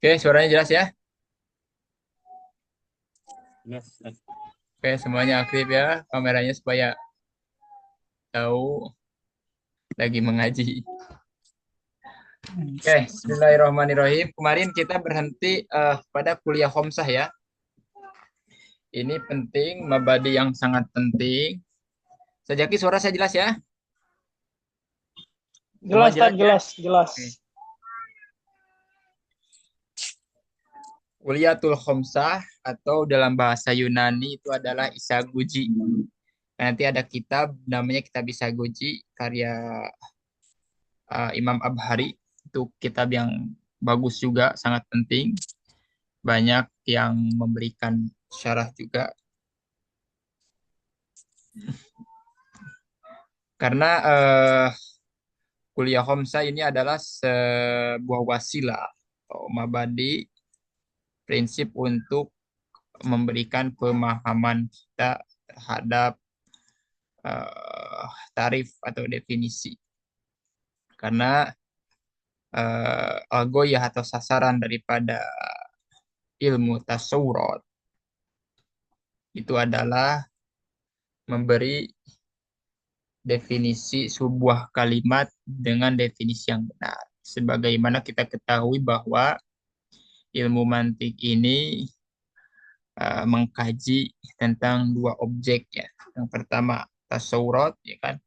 Oke, suaranya jelas ya? Yes. Oke, semuanya aktif ya kameranya supaya tahu lagi mengaji. Oke, Bismillahirrahmanirrahim. Kemarin kita berhenti pada kuliah Homsah ya. Ini penting, mabadi yang sangat penting. Sejaki suara saya jelas ya? Semua Jelas, jelas Tad, ya? jelas, jelas. Oke. Kuliatul Homsah atau dalam bahasa Yunani itu adalah Isaguji. Nanti ada kitab namanya Kitab Isaguji karya Imam Abhari. Itu kitab yang bagus juga, sangat penting. Banyak yang memberikan syarah juga. Karena kuliah Homsa ini adalah sebuah wasilah atau mabadi prinsip untuk memberikan pemahaman kita terhadap tarif atau definisi. Karena algoyah atau sasaran daripada ilmu tasawurat itu adalah memberi definisi sebuah kalimat dengan definisi yang benar. Sebagaimana kita ketahui bahwa ilmu mantik ini mengkaji tentang dua objek ya. Yang pertama tasawurat ya kan.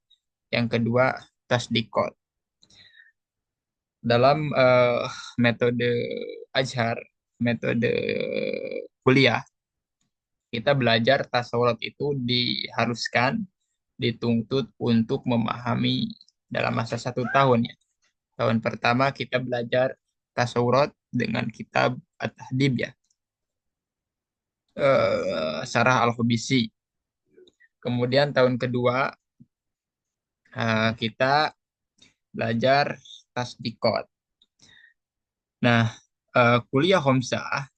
Yang kedua tasdikot. Dalam metode ajar, metode kuliah, kita belajar tasawurat itu diharuskan, dituntut untuk memahami dalam masa 1 tahun ya. Tahun pertama kita belajar tasawurat dengan kitab At-Tahdib ya. Sarah Al-Hubisi. Kemudian tahun kedua kita belajar tasdikot. Nah, kuliah Homsah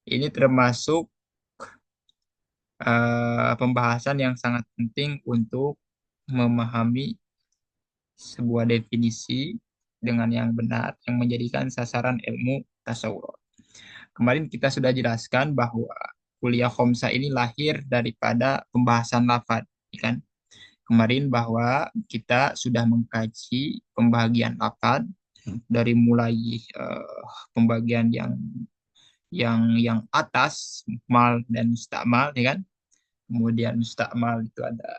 ini termasuk pembahasan yang sangat penting untuk memahami sebuah definisi dengan yang benar yang menjadikan sasaran ilmu tasawuf. Kemarin kita sudah jelaskan bahwa kuliah Homsa ini lahir daripada pembahasan lafadz, kan? Kemarin bahwa kita sudah mengkaji pembagian lafadz dari mulai pembagian yang atas mal dan mustakmal, ya kan? Kemudian mustakmal itu ada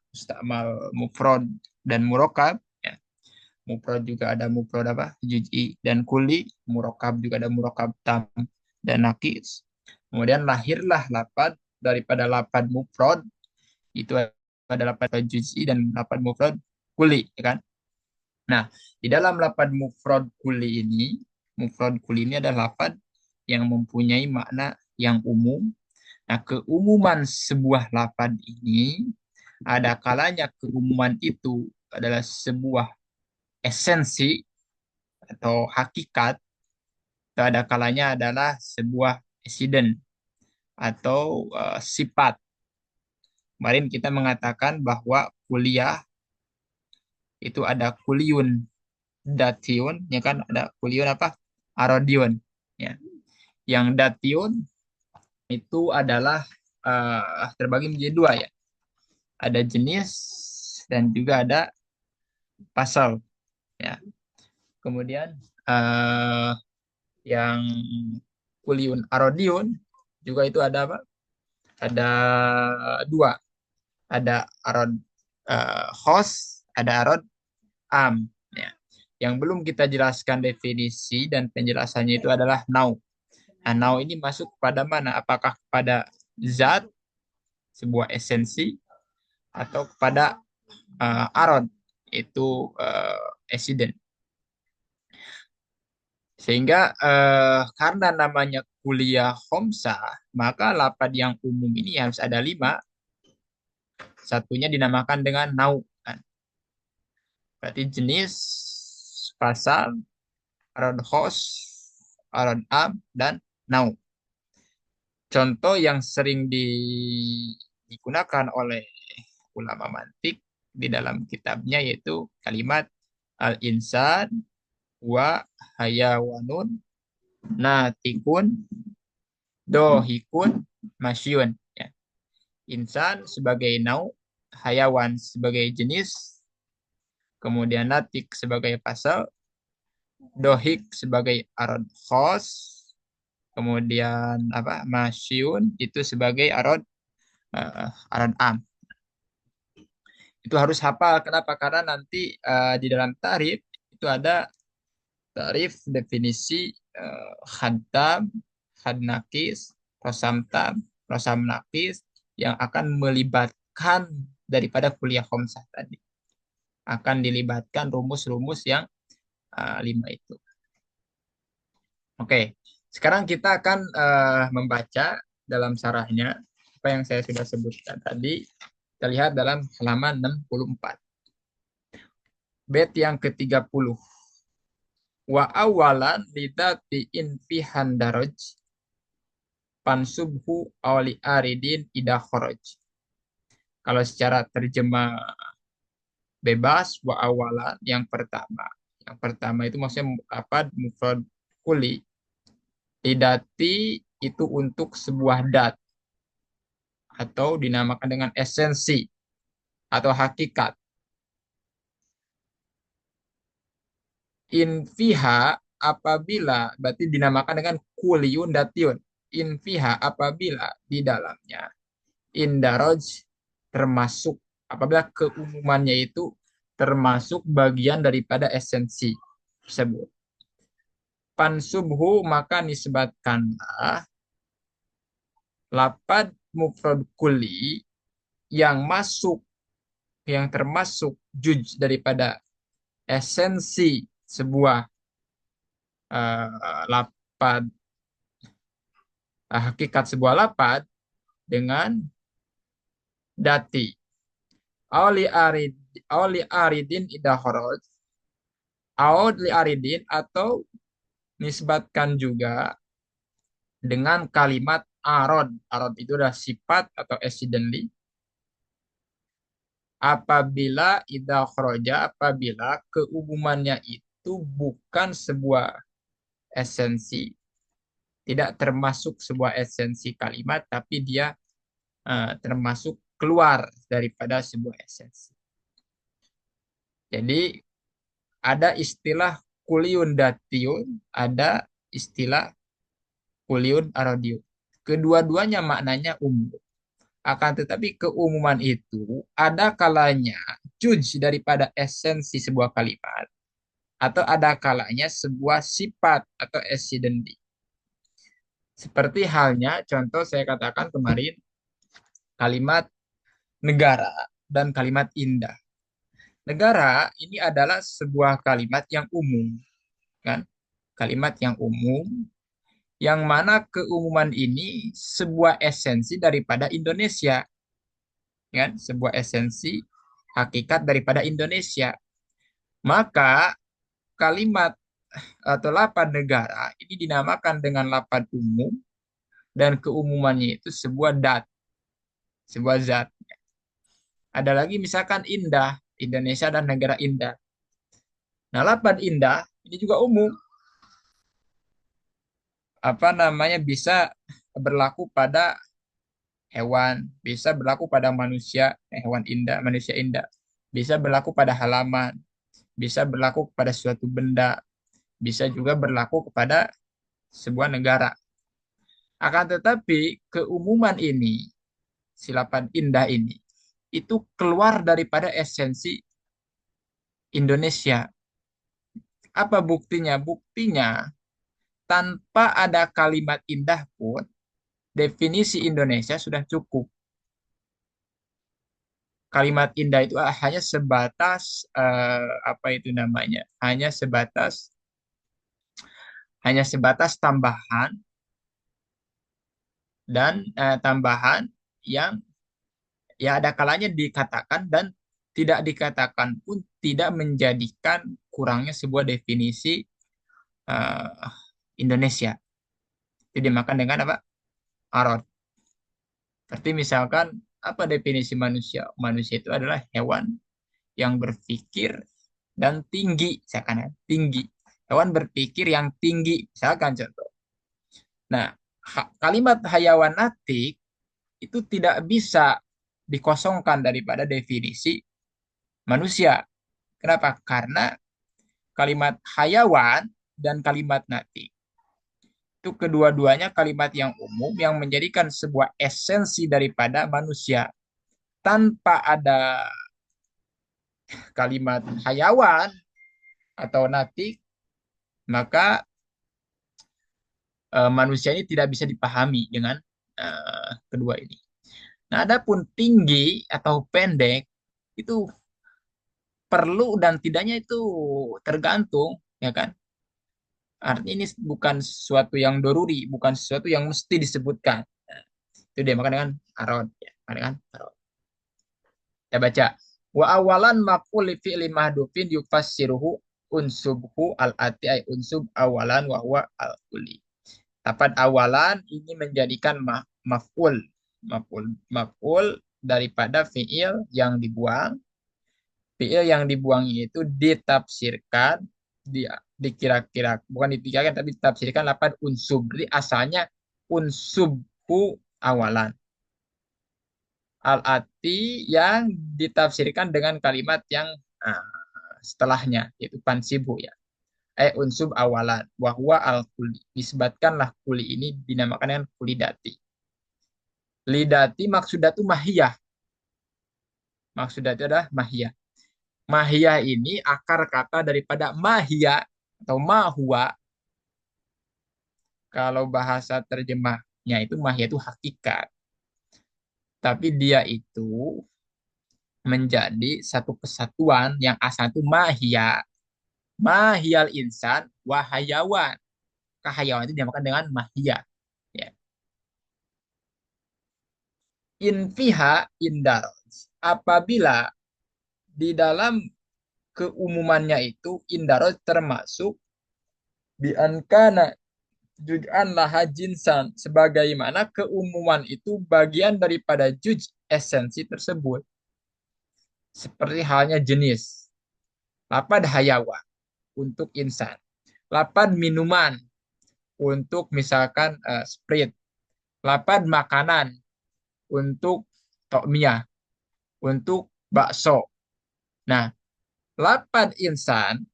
mustakmal mufrad dan murokab. Ya. Mufrad juga ada mufrad apa? Juz'i dan kuli. Murokab juga ada murokab tam dan nakis. Kemudian lahirlah lapad daripada lapad mufrad itu ada lapad juz'i dan lapad mufrad kuli, ya kan? Nah, di dalam lapad mufrad kuli ini adalah lapad yang mempunyai makna yang umum. Nah, keumuman sebuah lapad ini ada kalanya keumuman itu adalah sebuah esensi atau hakikat, atau ada kalanya adalah sebuah accident atau sifat. Kemarin kita mengatakan bahwa kuliah itu ada kuliun datiun, ya kan? Ada kuliun apa? Arodiun. Ya. Yang datiun itu adalah terbagi menjadi dua ya. Ada jenis dan juga ada pasal. Ya. Kemudian yang kuliun arodiun juga itu ada apa? Ada dua. Ada arod khos, ada arod am. Ya. Yang belum kita jelaskan definisi dan penjelasannya itu adalah nau. Nah, nau ini masuk kepada mana? Apakah kepada zat, sebuah esensi, atau kepada arod, itu accident. Sehingga karena namanya kuliah Homsa, maka lapad yang umum ini harus ada 5. Satunya dinamakan dengan nau. Kan? Berarti jenis, fasal, arad khos, arad am, dan nau. Contoh yang sering digunakan oleh ulama mantik di dalam kitabnya yaitu kalimat al-insan wa hayawanun natikun dohikun masyun. Ya. Insan sebagai nau, hayawan sebagai jenis, kemudian natik sebagai pasal, dohik sebagai arad khos, kemudian apa masyun itu sebagai arad am. Itu harus hafal. Kenapa? Karena nanti di dalam tarif itu ada tarif definisi khaddam, khadnakis, rosamtam, rosamnakis yang akan melibatkan daripada kuliah khomsah tadi. Akan dilibatkan rumus-rumus yang 5 itu. Oke, sekarang kita akan membaca dalam sarahnya apa yang saya sudah sebutkan tadi. Kita lihat dalam halaman 64. Bait yang ke-30. Wa awalan lidati infihan daraj pansubhu awli aridin ida kharaj. Kalau secara terjemah bebas, wa awalan yang pertama. Yang pertama itu maksudnya apa? Mufrad kuli. Lidati itu untuk sebuah dat atau dinamakan dengan esensi atau hakikat. Infiha apabila berarti dinamakan dengan kuliun datiun. Infiha apabila di dalamnya indaroj termasuk apabila keumumannya itu termasuk bagian daripada esensi tersebut. Pansubhu maka nisbatkanlah lapad mufrad kulli yang masuk yang termasuk juj daripada esensi sebuah lapad hakikat sebuah lapad dengan dati. Auli aridin ida kharaj. Auli aridin atau nisbatkan juga dengan kalimat arod. Arod itu adalah sifat atau accidentally. Apabila ida kharaja, apabila keumumannya itu bukan sebuah esensi, tidak termasuk sebuah esensi kalimat, tapi dia termasuk keluar daripada sebuah esensi. Jadi ada istilah kuliun datiun, ada istilah kuliun arodiun. Kedua-duanya maknanya umum. Akan tetapi keumuman itu ada kalanya juj daripada esensi sebuah kalimat atau ada kalanya sebuah sifat atau accident. Seperti halnya contoh saya katakan kemarin kalimat negara dan kalimat indah. Negara ini adalah sebuah kalimat yang umum, kan? Kalimat yang umum, yang mana keumuman ini sebuah esensi daripada Indonesia, kan? Sebuah esensi hakikat daripada Indonesia. Maka kalimat atau lapad negara ini dinamakan dengan lapad umum dan keumumannya itu sebuah sebuah zat. Ada lagi misalkan indah, Indonesia dan negara indah. Nah, lapad indah ini juga umum. Apa namanya bisa berlaku pada hewan, bisa berlaku pada manusia, hewan indah, manusia indah. Bisa berlaku pada halaman, bisa berlaku pada suatu benda, bisa juga berlaku kepada sebuah negara. Akan tetapi keumuman ini, silapan indah ini, itu keluar daripada esensi Indonesia. Apa buktinya? Buktinya tanpa ada kalimat indah pun definisi Indonesia sudah cukup. Kalimat indah itu hanya sebatas apa itu namanya? Hanya sebatas tambahan dan tambahan yang ya ada kalanya dikatakan dan tidak dikatakan pun tidak menjadikan kurangnya sebuah definisi eh, Indonesia. Itu dimakan dengan apa? Arot. Berarti misalkan apa definisi manusia? Manusia itu adalah hewan yang berpikir dan tinggi, misalkan ya, tinggi. Hewan berpikir yang tinggi, misalkan contoh. Nah, kalimat hayawan natik itu tidak bisa dikosongkan daripada definisi manusia. Kenapa? Karena kalimat hayawan dan kalimat natik itu kedua-duanya kalimat yang umum yang menjadikan sebuah esensi daripada manusia. Tanpa ada kalimat hayawan atau natik, maka manusia ini tidak bisa dipahami dengan kedua ini. Nah, adapun tinggi atau pendek itu perlu dan tidaknya itu tergantung, ya kan? Artinya ini bukan sesuatu yang doruri, bukan sesuatu yang mesti disebutkan. Nah, itu dia makan dengan arod, ya. Makan dengan arod. Kita baca. Wa awalan maqul li fi'li mahdufin yufassiruhu unsubhu al-ati ay unsub awalan wa huwa al-kuli. Dapat awalan ini menjadikan maf'ul. Maf'ul daripada fi'il yang dibuang. Fi'il yang dibuang itu ditafsirkan, dikira-kira, bukan dipikirkan tapi ditafsirkan lapan unsub. Jadi asalnya unsubhu awalan. Al-ati yang ditafsirkan dengan kalimat yang setelahnya, yaitu pansibu ya. Unsub awalan. Wahwa al-kuli. Disebutkanlah kuli ini dinamakan dengan kuli dati. Lidati maksudnya itu mahiyah. Maksudnya itu adalah mahiyah. Mahiyah ini akar kata daripada mahiyah atau mahua. Kalau bahasa terjemahnya itu mahiyah itu hakikat. Tapi dia itu menjadi satu kesatuan yang asal itu mahiyah. Mahiyal insan wahayawan. Kehayawan itu dinamakan dengan mahiyah. Ya. Infiha indar. Apabila di dalam keumumannya itu indarot termasuk biankana juj'an laha jinsan sebagaimana keumuman itu bagian daripada juj esensi tersebut seperti halnya jenis lapad hayawan untuk insan, lapad minuman untuk misalkan sprit, lapad makanan untuk tokmiyah, untuk bakso. Nah, lapad insan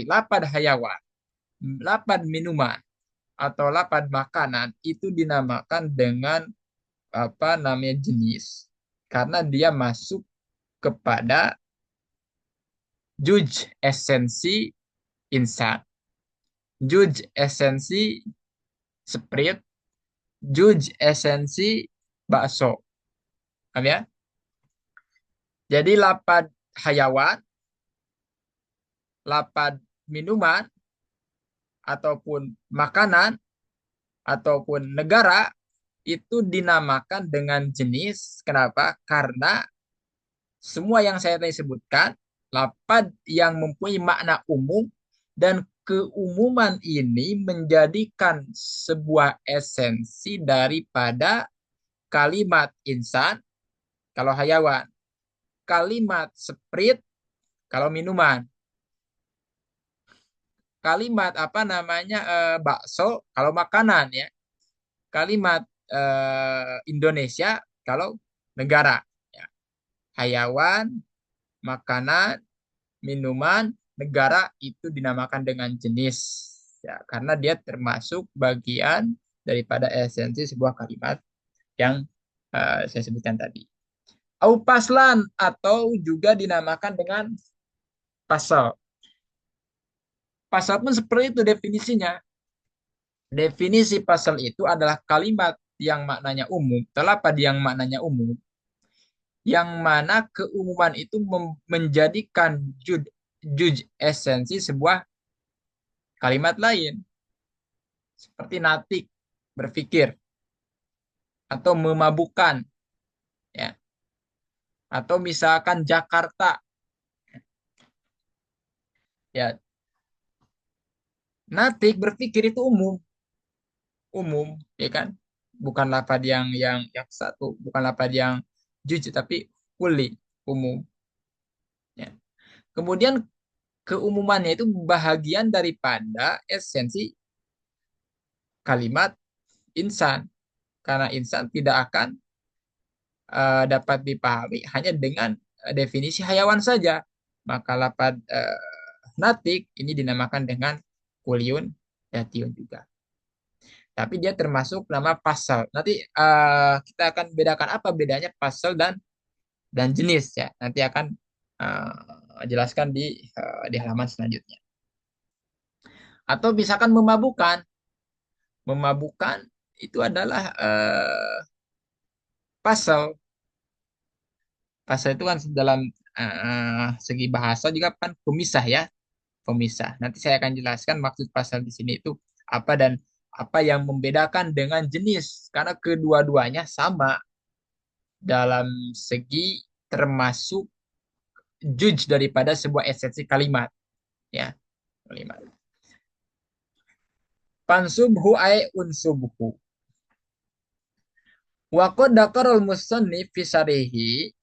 lapad hayawan, lapad minuman atau lapad makanan itu dinamakan dengan apa namanya jenis karena dia masuk kepada juj esensi insan, juj esensi sprit, juj esensi bakso. Paham ya? Jadi lapad hayawan, lapad minuman ataupun makanan ataupun negara itu dinamakan dengan jenis. Kenapa? Karena semua yang saya tadi sebutkan, lapad yang mempunyai makna umum dan keumuman ini menjadikan sebuah esensi daripada kalimat insan kalau hayawan, kalimat sprit kalau minuman, kalimat apa namanya bakso kalau makanan ya, kalimat Indonesia kalau negara. Ya. Hayawan, makanan, minuman, negara itu dinamakan dengan jenis. Ya, karena dia termasuk bagian daripada esensi sebuah kalimat yang saya sebutkan tadi. Au paslan atau juga dinamakan dengan pasal. Pasal pun seperti itu definisinya. Definisi pasal itu adalah kalimat yang maknanya umum, terdapat yang maknanya umum, yang mana keumuman itu menjadikan juj esensi sebuah kalimat lain. Seperti natik, berpikir, atau memabukkan. Ya. Atau misalkan Jakarta. Ya, natik berpikir itu umum, umum, ya kan? Bukan lapad yang satu, bukan lapad yang jujur, tapi kuli, umum. Ya. Kemudian keumumannya itu bahagian daripada esensi kalimat insan, karena insan tidak akan dapat dipahami hanya dengan definisi hayawan saja. Maka lapad natik ini dinamakan dengan kuliun datiun juga. Tapi dia termasuk nama pasal. Nanti kita akan bedakan apa bedanya pasal dan jenis ya. Nanti akan jelaskan di halaman selanjutnya. Atau misalkan memabukkan. Memabukkan itu adalah pasal. Pasal itu kan dalam segi bahasa juga kan pemisah ya, pemisah. Nanti saya akan jelaskan maksud pasal di sini itu apa dan apa yang membedakan dengan jenis karena kedua-duanya sama dalam segi termasuk judge daripada sebuah esensi kalimat ya, kalimat. Pansubhu ay unsubhu. Wa qad dzakarul musannif fi sarihi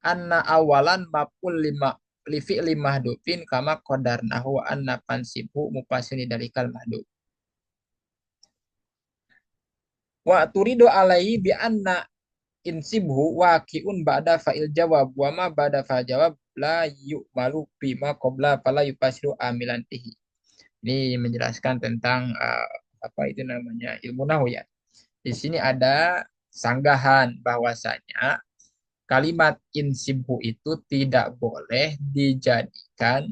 anna awalan mapul lima li fi'li mahdufin kama qadarnahu wa anna pansibu mupasini dari kal mahduf. Wa turidu alaihi bi anna insibhu waqi'un ba'da fa'il jawab wa ma ba'da fa'il jawab la yu'malu bima qabla fala yupasiru amilan tihi. Ini menjelaskan tentang apa itu namanya ilmu nahwu ya. Di sini ada sanggahan bahwasanya kalimat insibhu itu tidak boleh dijadikan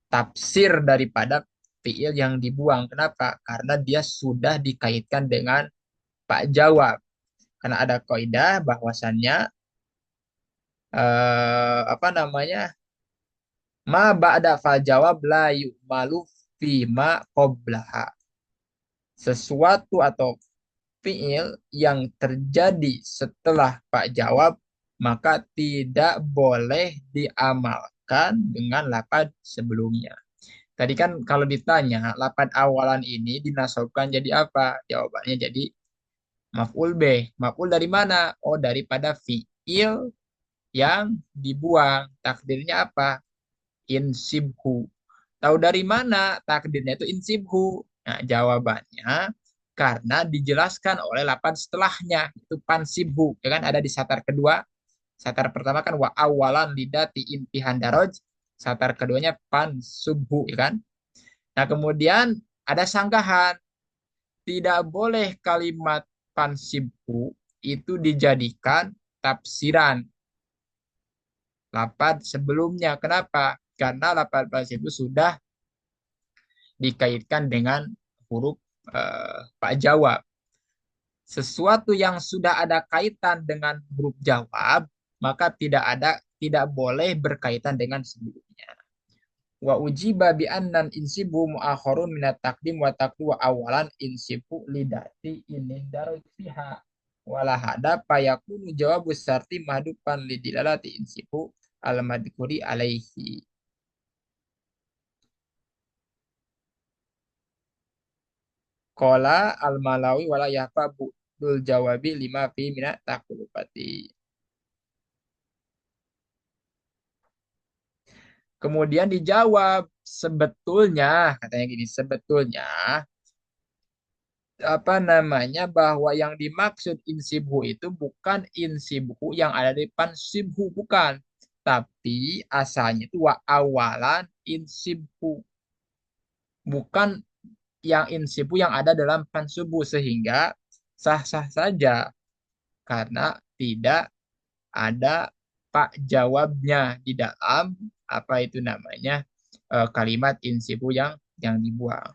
tafsir daripada fiil yang dibuang. Kenapa? Karena dia sudah dikaitkan dengan Pak Jawab. Karena ada kaidah bahwasannya apa namanya? Ma ba'da fa jawab la yu'malu fi ma qablaha. Sesuatu atau fiil yang terjadi setelah Pak Jawab maka tidak boleh diamalkan dengan lapad sebelumnya. Tadi kan kalau ditanya lapad awalan ini dinasobkan jadi apa? Jawabannya jadi maf'ul bih. Maf'ul dari mana? Oh, daripada fiil yang dibuang. Takdirnya apa? Insibhu. Tahu dari mana takdirnya itu insibhu? Nah, jawabannya karena dijelaskan oleh lapan setelahnya itu pansibhu. Ya kan ada di satar kedua. Satar pertama kan wa awalan lidati intihan daroj. Satar keduanya pansubhu, ya kan? Nah, kemudian ada sanggahan. Tidak boleh kalimat pansibhu itu dijadikan tafsiran lapad sebelumnya. Kenapa? Karena lapad pansibhu sudah dikaitkan dengan huruf Pak Jawab. Sesuatu yang sudah ada kaitan dengan huruf jawab, maka tidak boleh berkaitan dengan sebelumnya. Wa ujiba bi annan insibu muakhirun minat takdim wa taqdi wa awalan insibu lidati ini darut fiha wala hada payakunu jawabu sarti mahdupan lidilalati insibu al madkuri alaihi. Kola al-malawi wala yahfa budul jawabi lima fi minat takulupati. Kemudian dijawab, sebetulnya, katanya gini, sebetulnya apa namanya bahwa yang dimaksud insibhu itu bukan insibhu yang ada di depan sibhu, bukan. Tapi asalnya itu wa awalan insibhu. Bukan yang insibhu yang ada dalam pansubuh sehingga sah-sah saja karena tidak ada pak jawabnya di dalam apa itu namanya kalimat insibu yang dibuang.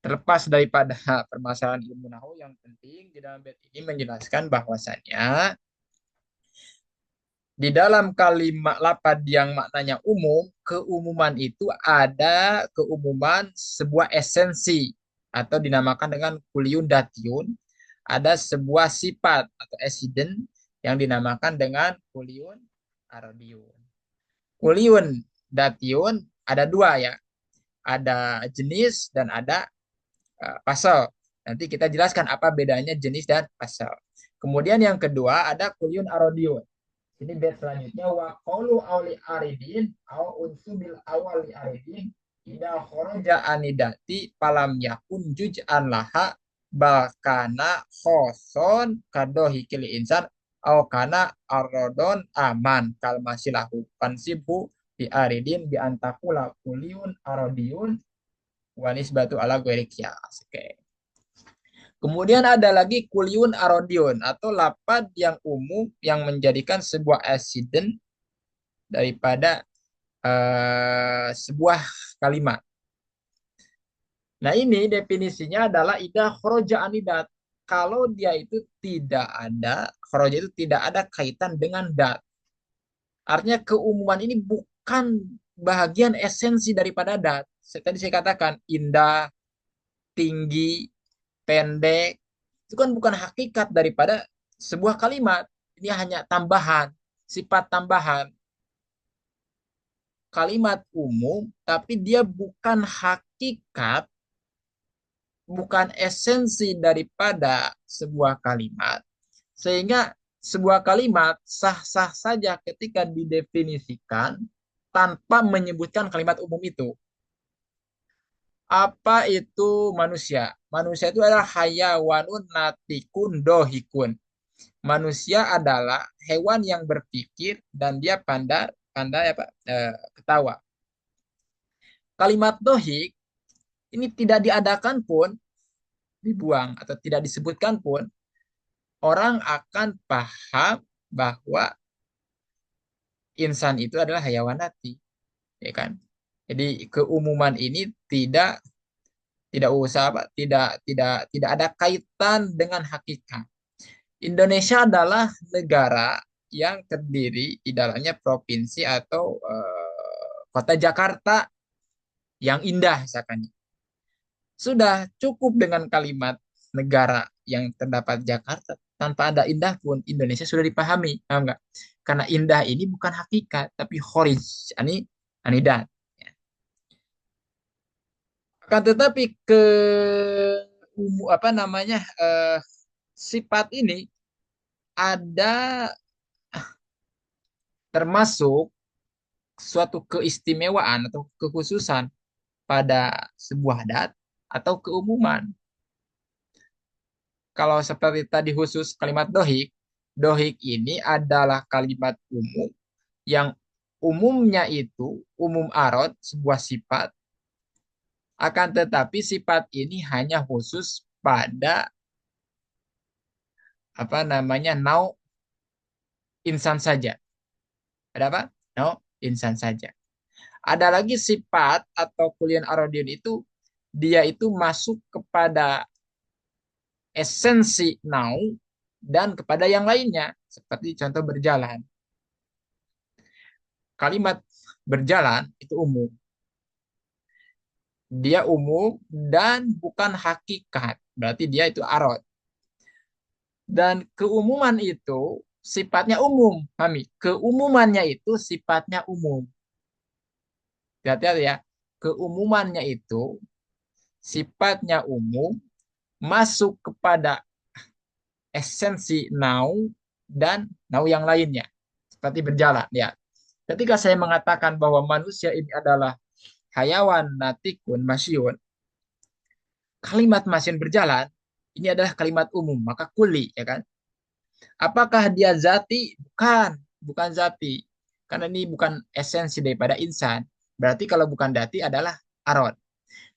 Terlepas daripada permasalahan ilmu nahu yang penting di dalam bait ini menjelaskan bahwasannya di dalam kalimat lapad yang maknanya umum, keumuman itu ada keumuman sebuah esensi atau dinamakan dengan kuliun datiun, ada sebuah sifat atau accident yang dinamakan dengan kuliun Arodiun. Kuliun, datiun ada dua ya. Ada jenis dan ada pasal. Nanti kita jelaskan apa bedanya jenis dan pasal. Kemudian yang kedua ada kuliun arodiun. Ini bed selanjutnya wa qaulu auli aridin au unsubil awali aridin ida kharaja anidati palam yakun juj'an laha bakana khoson kadohi kili insan au kana arodon aman kal masilahu pansibhu bi aridin bi antakula kuliun arodiyun wanis batu ala ghairi qiyas. Oke. Kemudian ada lagi kuliun arodion atau lapad yang umum yang menjadikan sebuah accident daripada sebuah kalimat. Nah ini definisinya adalah ida khoroja anidat. Kalau dia itu tidak ada, khoroja itu tidak ada kaitan dengan dat. Artinya keumuman ini bukan bahagian esensi daripada dat. Tadi saya katakan indah, tinggi, pendek, itu kan bukan hakikat daripada sebuah kalimat. Ini hanya tambahan, sifat tambahan. Kalimat umum, tapi dia bukan hakikat, bukan esensi daripada sebuah kalimat. Sehingga sebuah kalimat sah-sah saja ketika didefinisikan tanpa menyebutkan kalimat umum itu. Apa itu manusia? Manusia itu adalah hayawanun natikun dohikun. Manusia adalah hewan yang berpikir dan dia pandai pandai apa ketawa. Kalimat dohik ini tidak diadakan pun, dibuang atau tidak disebutkan pun, orang akan paham bahwa insan itu adalah hayawanati, ya kan? Jadi keumuman ini tidak usah apa, tidak ada kaitan dengan hakikat. Indonesia adalah negara yang terdiri di dalamnya provinsi atau kota Jakarta yang indah misalkan. Sudah cukup dengan kalimat negara yang terdapat Jakarta. Tanpa ada indah pun Indonesia sudah dipahami. Paham nggak? Karena indah ini bukan hakikat, tapi khoris. Ini anidat. Akan tetapi apa namanya sifat ini ada termasuk suatu keistimewaan atau kekhususan pada sebuah dat atau keumuman. Kalau seperti tadi khusus kalimat dohik, dohik ini adalah kalimat umum yang umumnya itu umum arod, sebuah sifat, akan tetapi sifat ini hanya khusus pada apa namanya nau insan saja. Ada apa? Nau insan saja. Ada lagi sifat atau kulian arodion itu dia itu masuk kepada esensi now dan kepada yang lainnya. Seperti contoh berjalan. Kalimat berjalan itu umum. Dia umum dan bukan hakikat. Berarti dia itu arod. Dan keumuman itu sifatnya umum. Pahami? Keumumannya itu sifatnya umum. Hati-hati ya. Keumumannya itu sifatnya umum masuk kepada esensi now dan now yang lainnya. Seperti berjalan. Ya. Ketika saya mengatakan bahwa manusia ini adalah hayawan natikun masyun, kalimat masyun berjalan, ini adalah kalimat umum, maka kuli, ya kan? Apakah dia zati? Bukan, bukan zati. Karena ini bukan esensi daripada insan. Berarti kalau bukan dati adalah arod.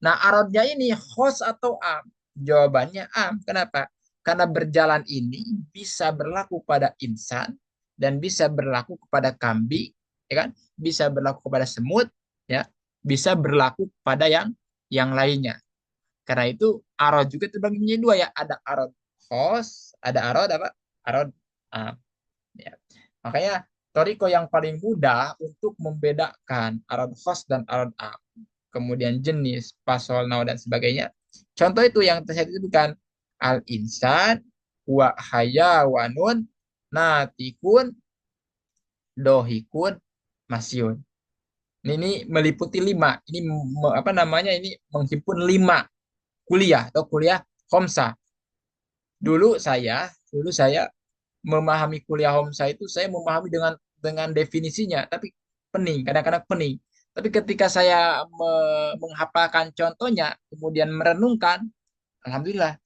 Nah, arodnya ini khos atau am? Jawabannya am. Kenapa? Karena berjalan ini bisa berlaku pada insan dan bisa berlaku kepada kambing, ya kan? Bisa berlaku kepada semut, ya. Bisa berlaku pada yang lainnya. Karena itu arod juga terbagi menjadi dua ya. Ada arod khos, ada arod apa? Arod am. Ya. Makanya toriko yang paling mudah untuk membedakan arod khos dan arod am, kemudian jenis, pasal, now, dan sebagainya. Contoh itu yang saya sebutkan. Al-insan, wa hayawanun, natikun, dohikun, masyun. Ini meliputi lima. Ini apa namanya? Ini menghimpun lima kuliah atau kuliah Homsa. Dulu saya memahami kuliah Homsa itu saya memahami dengan definisinya, tapi pening, kadang-kadang pening. Tapi ketika saya menghafalkan contohnya, kemudian merenungkan, alhamdulillah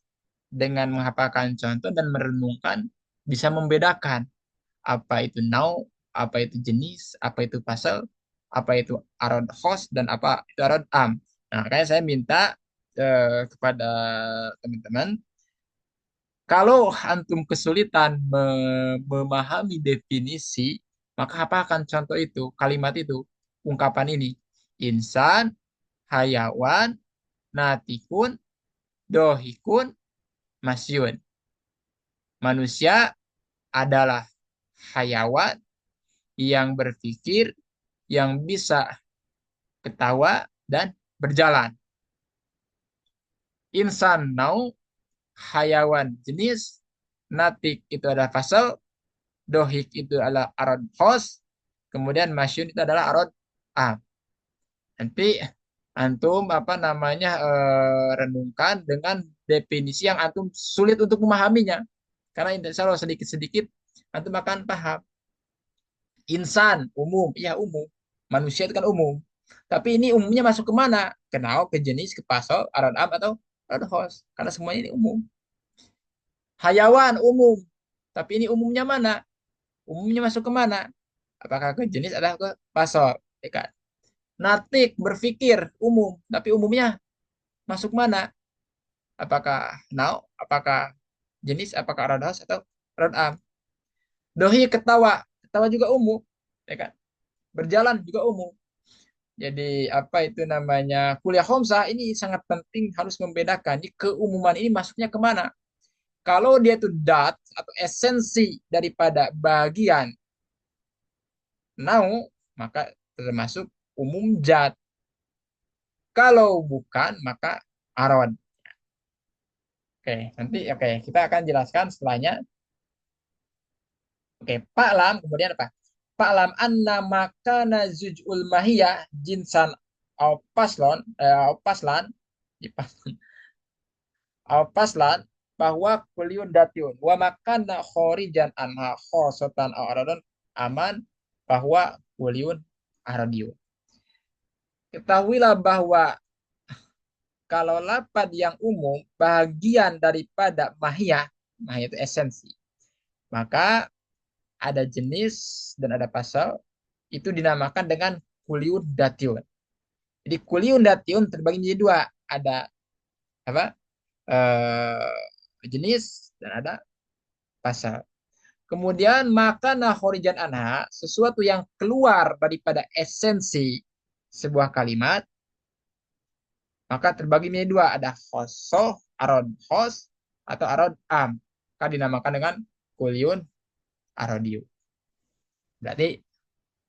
dengan menghafalkan contoh dan merenungkan bisa membedakan apa itu nau, apa itu jenis, apa itu pasal, apa itu arad host dan apa itu arad am. Nah, makanya saya minta kepada teman-teman, kalau antum kesulitan memahami definisi, maka apa akan contoh itu, kalimat itu, ungkapan ini. Insan, hayawan, natikun, dohikun, masyun. Manusia adalah hayawan yang berpikir, yang bisa ketawa, dan berjalan. Insan nau, hayawan jenis, natik itu adalah fasal, dohik itu adalah arad khos, kemudian masyun itu adalah arad am. Nanti antum apa namanya renungkan dengan definisi yang antum sulit untuk memahaminya. Karena insya Allah sedikit-sedikit antum akan paham. Insan umum, iya umum. Manusia itu kan umum. Tapi ini umumnya masuk ke mana? Ke nau, ke jenis, ke pasal, arad am atau arad khos. Karena semuanya ini umum. Hayawan umum. Tapi ini umumnya mana? Umumnya masuk ke mana? Apakah ke jenis atau ke pasal? Ya kan? Natik berpikir umum, tapi umumnya masuk mana? Apakah now? Apakah jenis? Apakah rodas atau rodam? Dohi ketawa, ketawa juga umum, ya kan? Berjalan juga umum. Jadi apa itu namanya kuliah Homsa ini sangat penting harus membedakan di keumuman ini masuknya kemana. Kalau dia itu dat atau esensi daripada bagian now, maka termasuk umum jad. Kalau bukan, maka arad. Oke, nanti oke kita akan jelaskan setelahnya. Oke, Pak Lam kemudian apa? Pak Lam anna makana zujul mahiyah jinsan au paslon au paslan di au paslan bahwa kuliun datiun wa makana khorijan anha khosotan au aradon aman bahwa kuliun aradiun. Ketahuilah bahwa kalau lapad yang umum bagian daripada mahiyah, mahiyah itu esensi, maka ada jenis dan ada pasal itu dinamakan dengan kuliun datiun. Jadi kuliun datiun terbagi menjadi dua, ada apa? Jenis dan ada pasal. Kemudian maka khorijan anha, sesuatu yang keluar daripada esensi sebuah kalimat, maka terbagi menjadi dua, ada khosoh, arod khos atau arod am. Maka dinamakan dengan kuliun arodiu. Berarti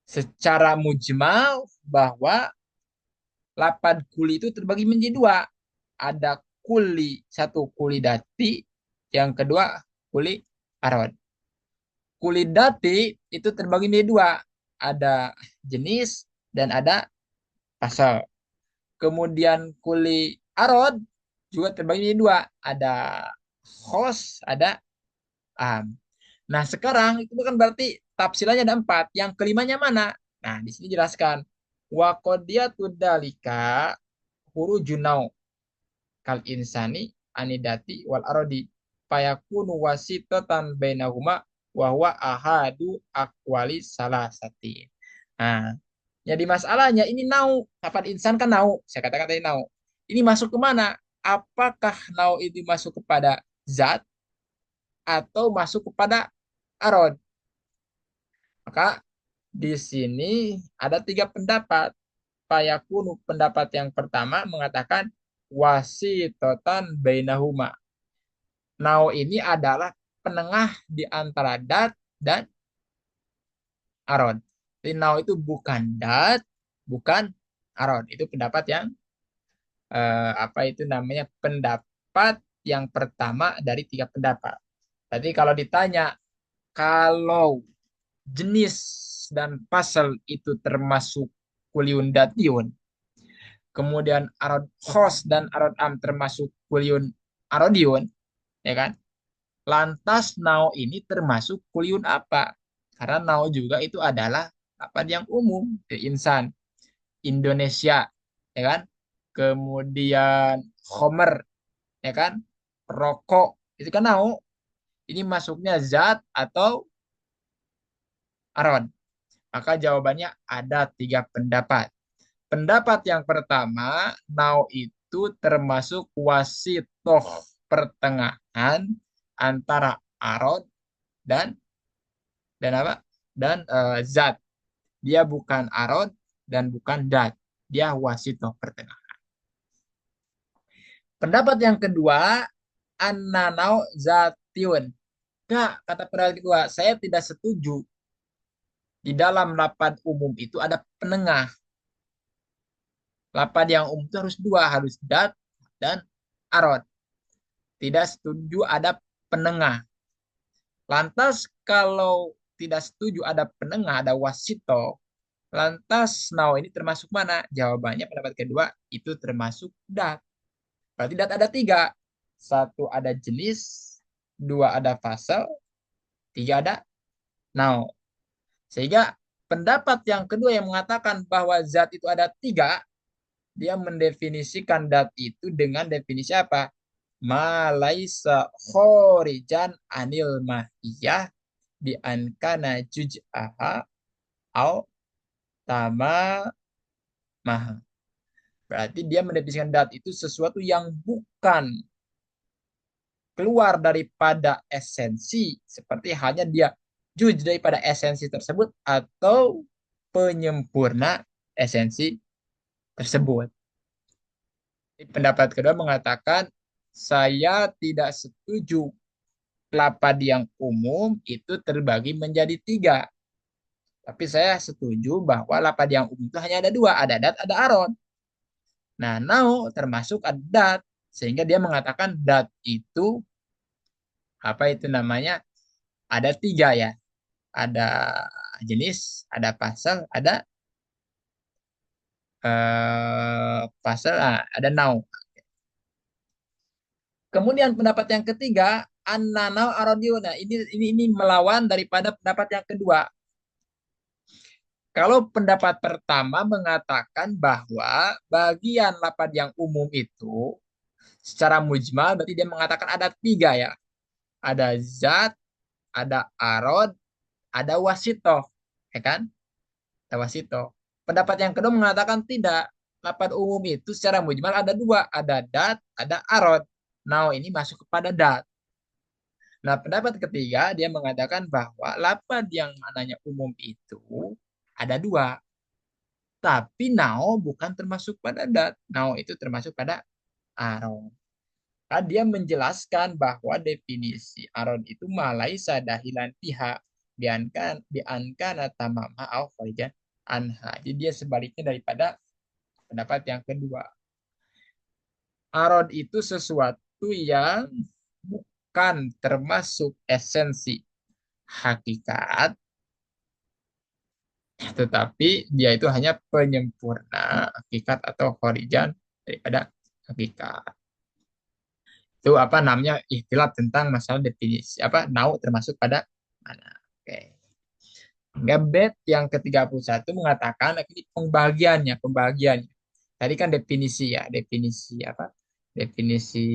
secara mujmal bahwa lapad kuli itu terbagi menjadi dua. Ada kuli, satu kuli dati, yang kedua kuli arod. Kuli dati itu terbagi menjadi dua. Ada jenis dan ada pasal. Kemudian kuli arod juga terbagi menjadi dua. Ada khos, ada am. Nah sekarang itu bukan berarti tafsirannya ada empat. Yang kelimanya mana? Nah di sini jelaskan. Wa qadiyatu dalika huru junau kal insani anidati wal arodi fayakunu wasitatan bainahuma wa huwa ahadu akwali salasati. Nah, jadi masalahnya ini nau, kapan insan kan nau, saya katakan tadi nau. Ini masuk ke mana? Apakah nau itu masuk kepada zat atau masuk kepada arod? Maka di sini ada tiga pendapat. Fayakunu pendapat yang pertama mengatakan wasitotan bainahuma. Nau ini adalah penengah di antara dat dan arod. Jadi nau itu bukan dat, bukan arod. Itu pendapat yang apa itu namanya pendapat yang pertama dari tiga pendapat. Tadi kalau ditanya kalau jenis dan pasal itu termasuk kuliun datiun, kemudian arod host dan arod am termasuk kuliun arodiun, ya kan? Lantas nao ini termasuk kuliun apa? Karena nao juga itu adalah apa yang umum di insan Indonesia, ya kan? Kemudian Homer, ya kan? Rokok, itu kan nao. Ini masuknya zat atau arod. Maka jawabannya ada tiga pendapat. Pendapat yang pertama, nao itu termasuk wasitoh pertengahan antara arod dan apa? Dan zat. Dia bukan arod dan bukan dat. Dia wasitoh pertengahan. Pendapat yang kedua, ananau zatiun. Kak, kata pendapat kedua, saya tidak setuju. Di dalam lapad umum itu ada penengah. Lapad yang umum itu harus dua, harus dat dan arod. Tidak setuju ada penengah. Lantas kalau tidak setuju ada penengah, ada wasito, lantas now ini termasuk mana? Jawabannya pendapat kedua itu termasuk dat. Berarti dat ada tiga. Satu ada jenis, dua ada pasal, tiga ada now. Sehingga pendapat yang kedua yang mengatakan bahwa zat itu ada tiga, dia mendefinisikan dat itu dengan definisi apa? Ma laisa khorijan anil mahiyah bi ankana juj'aha au tama maha. Berarti dia mendefinisikan dat itu sesuatu yang bukan keluar daripada esensi, seperti hanya dia juj daripada esensi tersebut atau penyempurna esensi tersebut. Pendapat kedua mengatakan saya tidak setuju lapad yang umum itu terbagi menjadi tiga. Tapi saya setuju bahwa lapad yang umum itu hanya ada dua, ada dat, ada aron. Nah, now termasuk ada dat, sehingga dia mengatakan dat itu apa itu namanya ada tiga ya, ada jenis, ada pasal, ada pasal, ada now. Kemudian pendapat yang ketiga, an-nanau arodiyo. Nah, ini melawan daripada pendapat yang kedua. Kalau pendapat pertama mengatakan bahwa bagian lapad yang umum itu secara mujmal berarti dia mengatakan ada tiga ya. Ada zat, ada arod, ada wasito. Ya kan? Ada wasito. Pendapat yang kedua mengatakan tidak. Lapad umum itu secara mujmal ada dua. Ada dat, ada arod. Nah, ini masuk kepada dat. Nah, pendapat ketiga dia mengatakan bahwa lapad yang mananya umum itu ada dua. Tapi nao bukan termasuk pada dat. Nao itu termasuk pada aron. Nah, dia menjelaskan bahwa definisi aron itu malaisa dahilan pihak biankan atau mama au kharijan anha. Jadi dia sebaliknya daripada pendapat yang kedua. Aron itu sesuatu yang bukan termasuk esensi hakikat, tetapi dia itu hanya penyempurna hakikat atau kharijan daripada hakikat. Itu apa namanya ikhtilaf tentang masalah definisi apa nau termasuk pada mana. Oke. Hingga bed yang ke-31 mengatakan ini pembagiannya. Tadi kan definisi ya, definisi apa? Definisi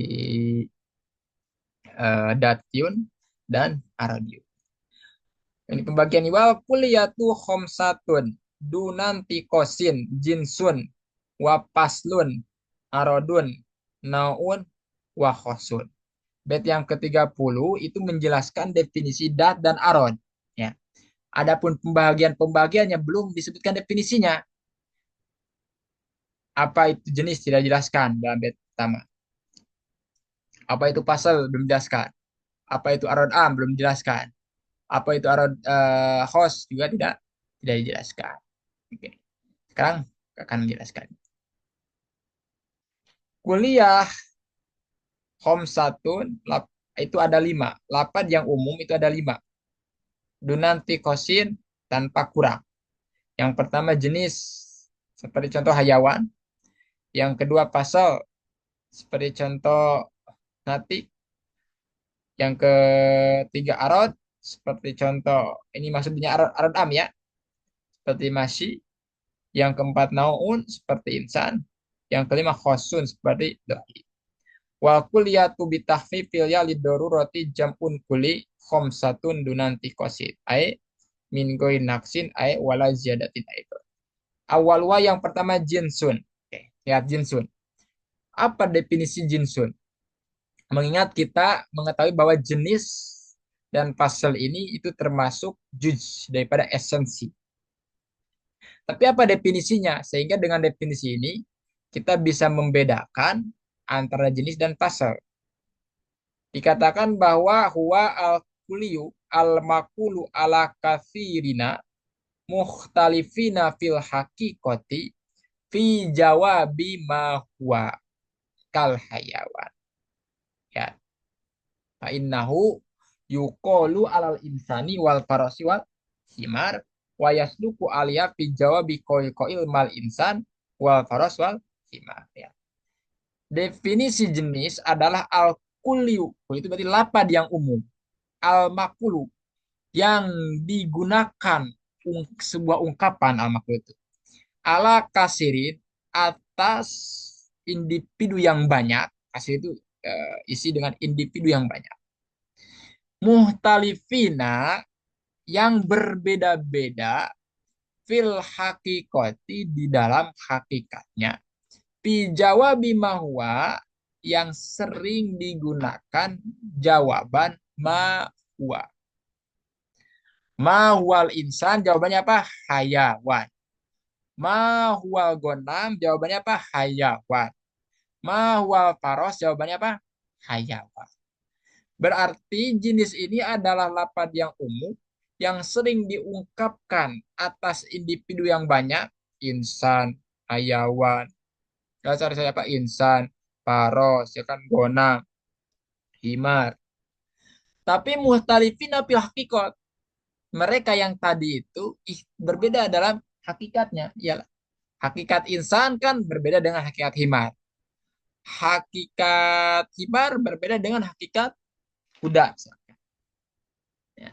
datiun dan aradiun. Ini pembagian wal kuliyatu khomsatun dunan tikosin jinsun wapaslun arodun naun wakhosun. Bait yang ke-30 itu menjelaskan definisi dat dan arod. Ya. Adapun pembagian-pembagiannya belum disebutkan definisinya. Apa itu jenis tidak dijelaskan dalam bait pertama. Apa itu pasal belum dijelaskan. Apa itu arod am belum dijelaskan. Apa itu arod host juga tidak dijelaskan. Oke. Sekarang akan menjelaskan. Kuliah Homsatun itu ada 5. Lapad yang umum itu ada 5. Dunanti kosin tanpa kurang. Yang pertama jenis, seperti contoh hayawan. Yang kedua pasal, seperti contoh natik. Yang ketiga arod, seperti contoh, ini maksudnya arod, arod am ya, seperti masyi. Yang keempat naun, seperti insan. Yang kelima khosun, seperti doi. Wal kulliyatu bitahfifil ya lidoruroti jam'un kuli khomsatun dunanti kosid. Ay min goy naksin ay wala ziyadatin ay. Awal wa yang pertama jinsun. Oke, lihat jinsun. Apa definisi jinsun? Mengingat kita mengetahui bahwa jenis dan pasal ini itu termasuk juj daripada esensi. Tapi apa definisinya? Sehingga dengan definisi ini kita bisa membedakan antara jenis dan pasal. Dikatakan bahwa huwa al-kuliyu al-makulu ala kathirina mukhtalifina fil haqiqati fi jawabi ma huwa kal hayawan. Ya, fa innahu yuqalu alal insani wal farasi wal himar wa yasduku aliya fi jawabi qail mal insan wal faras wal himar. Ya. Definisi jenis adalah al-kulliyu. Itu berarti lapad yang umum. Al-makulu yang digunakan sebuah ungkapan al-makulu itu. Ala kasirin atas individu yang banyak. Kasir itu isi dengan individu yang banyak. Muhtalifina yang berbeda-beda fil hakikati di dalam hakikatnya. Pijawabi mahwa yang sering digunakan jawaban mahwa. Mahwal insan jawabannya apa? Hayawan. Mahwal gonam jawabannya apa? Hayawan. Mahwal faros jawabannya apa? Hayawan. Berarti jenis ini adalah lapad yang umum yang sering diungkapkan atas individu yang banyak, insan, hayawan. Dasar saya apa? Insan, paros, ya kan, gona, himar. Tapi muhtalifina fil hakikat. Mereka yang tadi itu berbeda dalam hakikatnya. Ya, hakikat insan kan berbeda dengan hakikat himar. Hakikat himar berbeda dengan hakikat kuda. Ya.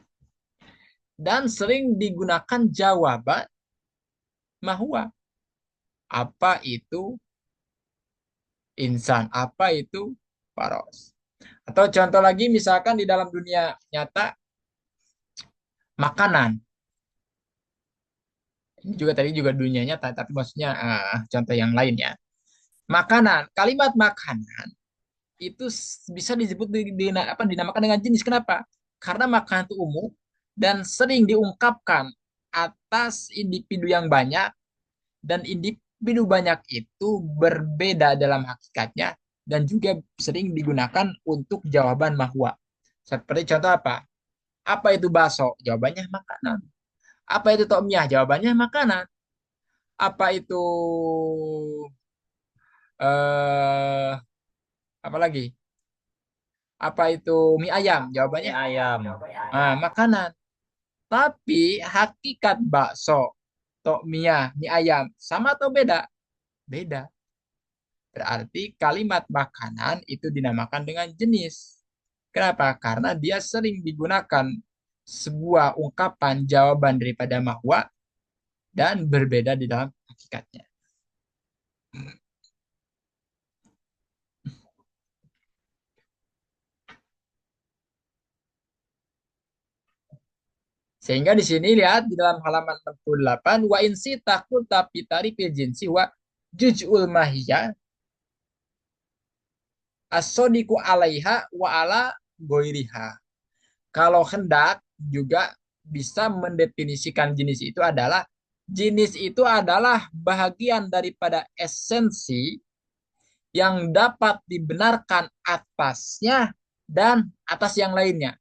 Dan sering digunakan jawaban mahwa. Apa itu insan? Apa itu paros? Atau contoh lagi misalkan di dalam dunia nyata makanan. Ini juga tadi juga dunia nyata, tapi maksudnya contoh yang lain ya. Makanan, kalimat makanan itu bisa disebut apa, dinamakan dengan jenis. Kenapa? Karena makanan itu umum dan sering diungkapkan atas individu yang banyak dan individu banyak itu berbeda dalam hakikatnya dan juga sering digunakan untuk jawaban mahwa. Seperti contoh apa? Apa itu bakso? Jawabannya makanan. Apa itu tokmiah? Jawabannya makanan. Apa itu eh apa lagi? Apa itu mie ayam? Jawabannya Mie ayam. makanan. Tapi hakikat bakso, tokmiah, mie ayam sama atau beda? Beda. Berarti kalimat makanan itu dinamakan dengan jenis. Kenapa? Karena dia sering digunakan sebuah ungkapan jawaban daripada mahwa dan berbeda di dalam hakikatnya. Sehingga di sini lihat di dalam halaman 68 wa insi takul tapi tarifil jinsi wa juj'ul mahiyah asodiku alaiha wa ala goiriha. Kalau hendak juga bisa mendefinisikan jenis itu adalah bahagian daripada esensi yang dapat dibenarkan atasnya dan atas yang lainnya.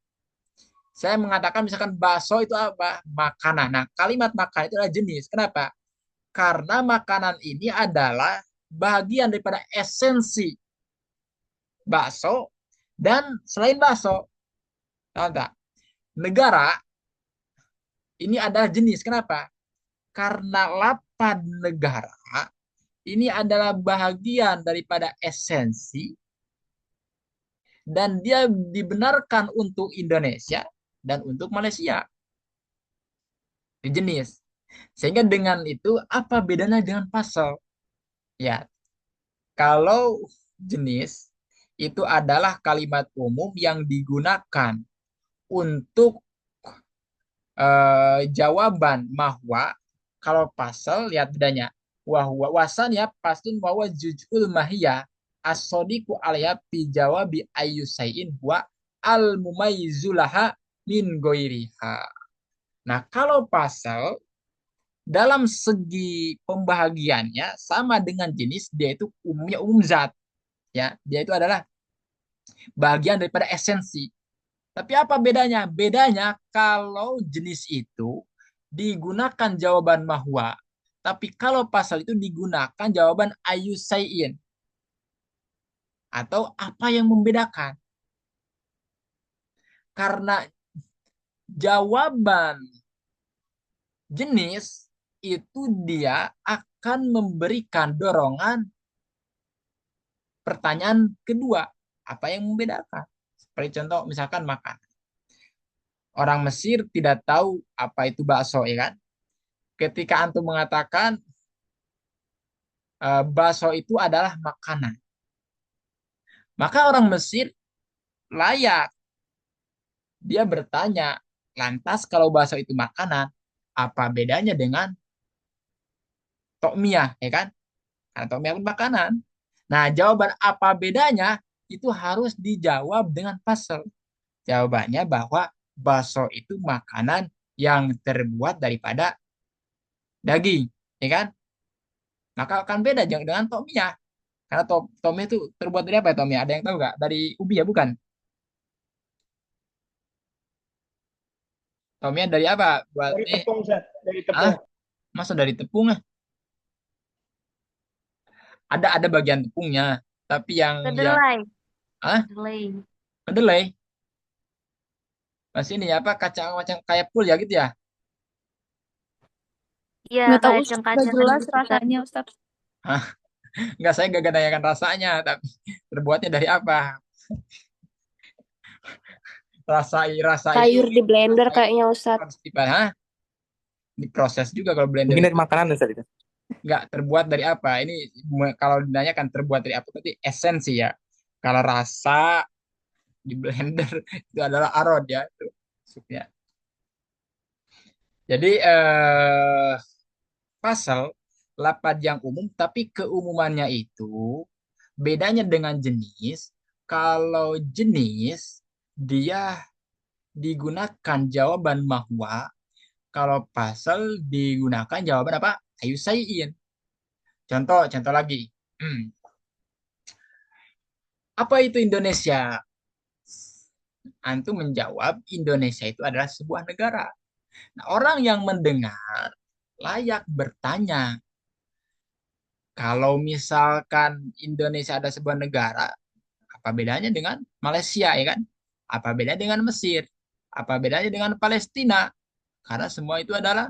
Saya mengatakan misalkan bakso itu apa? Makanan. Nah, kalimat makan itu adalah jenis. Kenapa? Karena makanan ini adalah bagian daripada esensi bakso dan selain bakso. Tahu tak? Negara ini adalah jenis. Kenapa? Karena lapad negara ini adalah bahagian daripada esensi dan dia dibenarkan untuk Indonesia dan untuk Malaysia. Di jenis. Sehingga dengan itu apa bedanya dengan pasal? Ya, kalau jenis itu adalah kalimat umum yang digunakan untuk jawaban mahwa. Kalau pasal lihat bedanya. Wahwa wasan ya pastun bahwa jujul mahiyah as-sodiku alaya fi jawabi ayyusain wa al mumayyizulaha min goiriha. Nah, kalau pasal dalam segi pembahagiannya sama dengan jenis, dia itu umumnya umum zat, ya. Dia itu adalah bagian daripada esensi. Tapi apa bedanya? Bedanya kalau jenis itu digunakan jawaban mahwa, tapi kalau pasal itu digunakan jawaban ayusain, atau apa yang membedakan? Karena jawaban jenis itu dia akan memberikan dorongan pertanyaan kedua, apa yang membedakan? Seperti contoh misalkan makan. Orang Mesir tidak tahu apa itu bakso, ya kan? Ketika antum mengatakan bakso itu adalah makanan, maka orang Mesir layak dia bertanya, lantas kalau bakso itu makanan, apa bedanya dengan tokmiyah, ya kan? Karena tokmiyah pun makanan. Nah, jawaban apa bedanya itu harus dijawab dengan pasal. Jawabannya bahwa bakso itu makanan yang terbuat daripada daging, ya kan? Maka akan beda dengan tomia. Karena tomia itu terbuat dari apa ya tomia? Ada yang tahu nggak? Dari ubi ya bukan? Tomia dari apa? Buat Dari tepung, Zat. Dari ah, tepung. masa dari tepung ah? Ada bagian tepungnya, tapi yang Kedelai. ah Kedelai. kedelai masih ini apa kacang macam kayak pul ya gitu ya? Iya, Nggak tahu Ustaz, nggak kacang-kacangan jelas gitu kan. rasanya Ustaz. Hah? Nggak, saya nggak nanyakan rasanya, tapi terbuatnya dari apa? Rasa itu Sayur di blender rasa itu kayaknya Ustaz. konstipan, hah? Diproses juga kalau blender Mungkin itu. dari makanan Ustaz itu. Nggak terbuat dari apa? Ini kalau dinanyakan terbuat dari apa? Berarti esensi ya. Kalau rasa di blender itu adalah arod ya, itu supnya. Jadi pasal lapad yang umum, tapi keumumannya itu bedanya dengan jenis. Kalau jenis dia digunakan jawaban mahwa, kalau pasal digunakan jawaban apa? Ayu sayin. Contoh lagi. Apa itu Indonesia? Antum menjawab Indonesia itu adalah sebuah negara. Nah, orang yang mendengar layak bertanya, kalau misalkan Indonesia ada sebuah negara, apa bedanya dengan Malaysia, ya kan? Apa bedanya dengan Mesir? Apa bedanya dengan Palestina? Karena semua itu adalah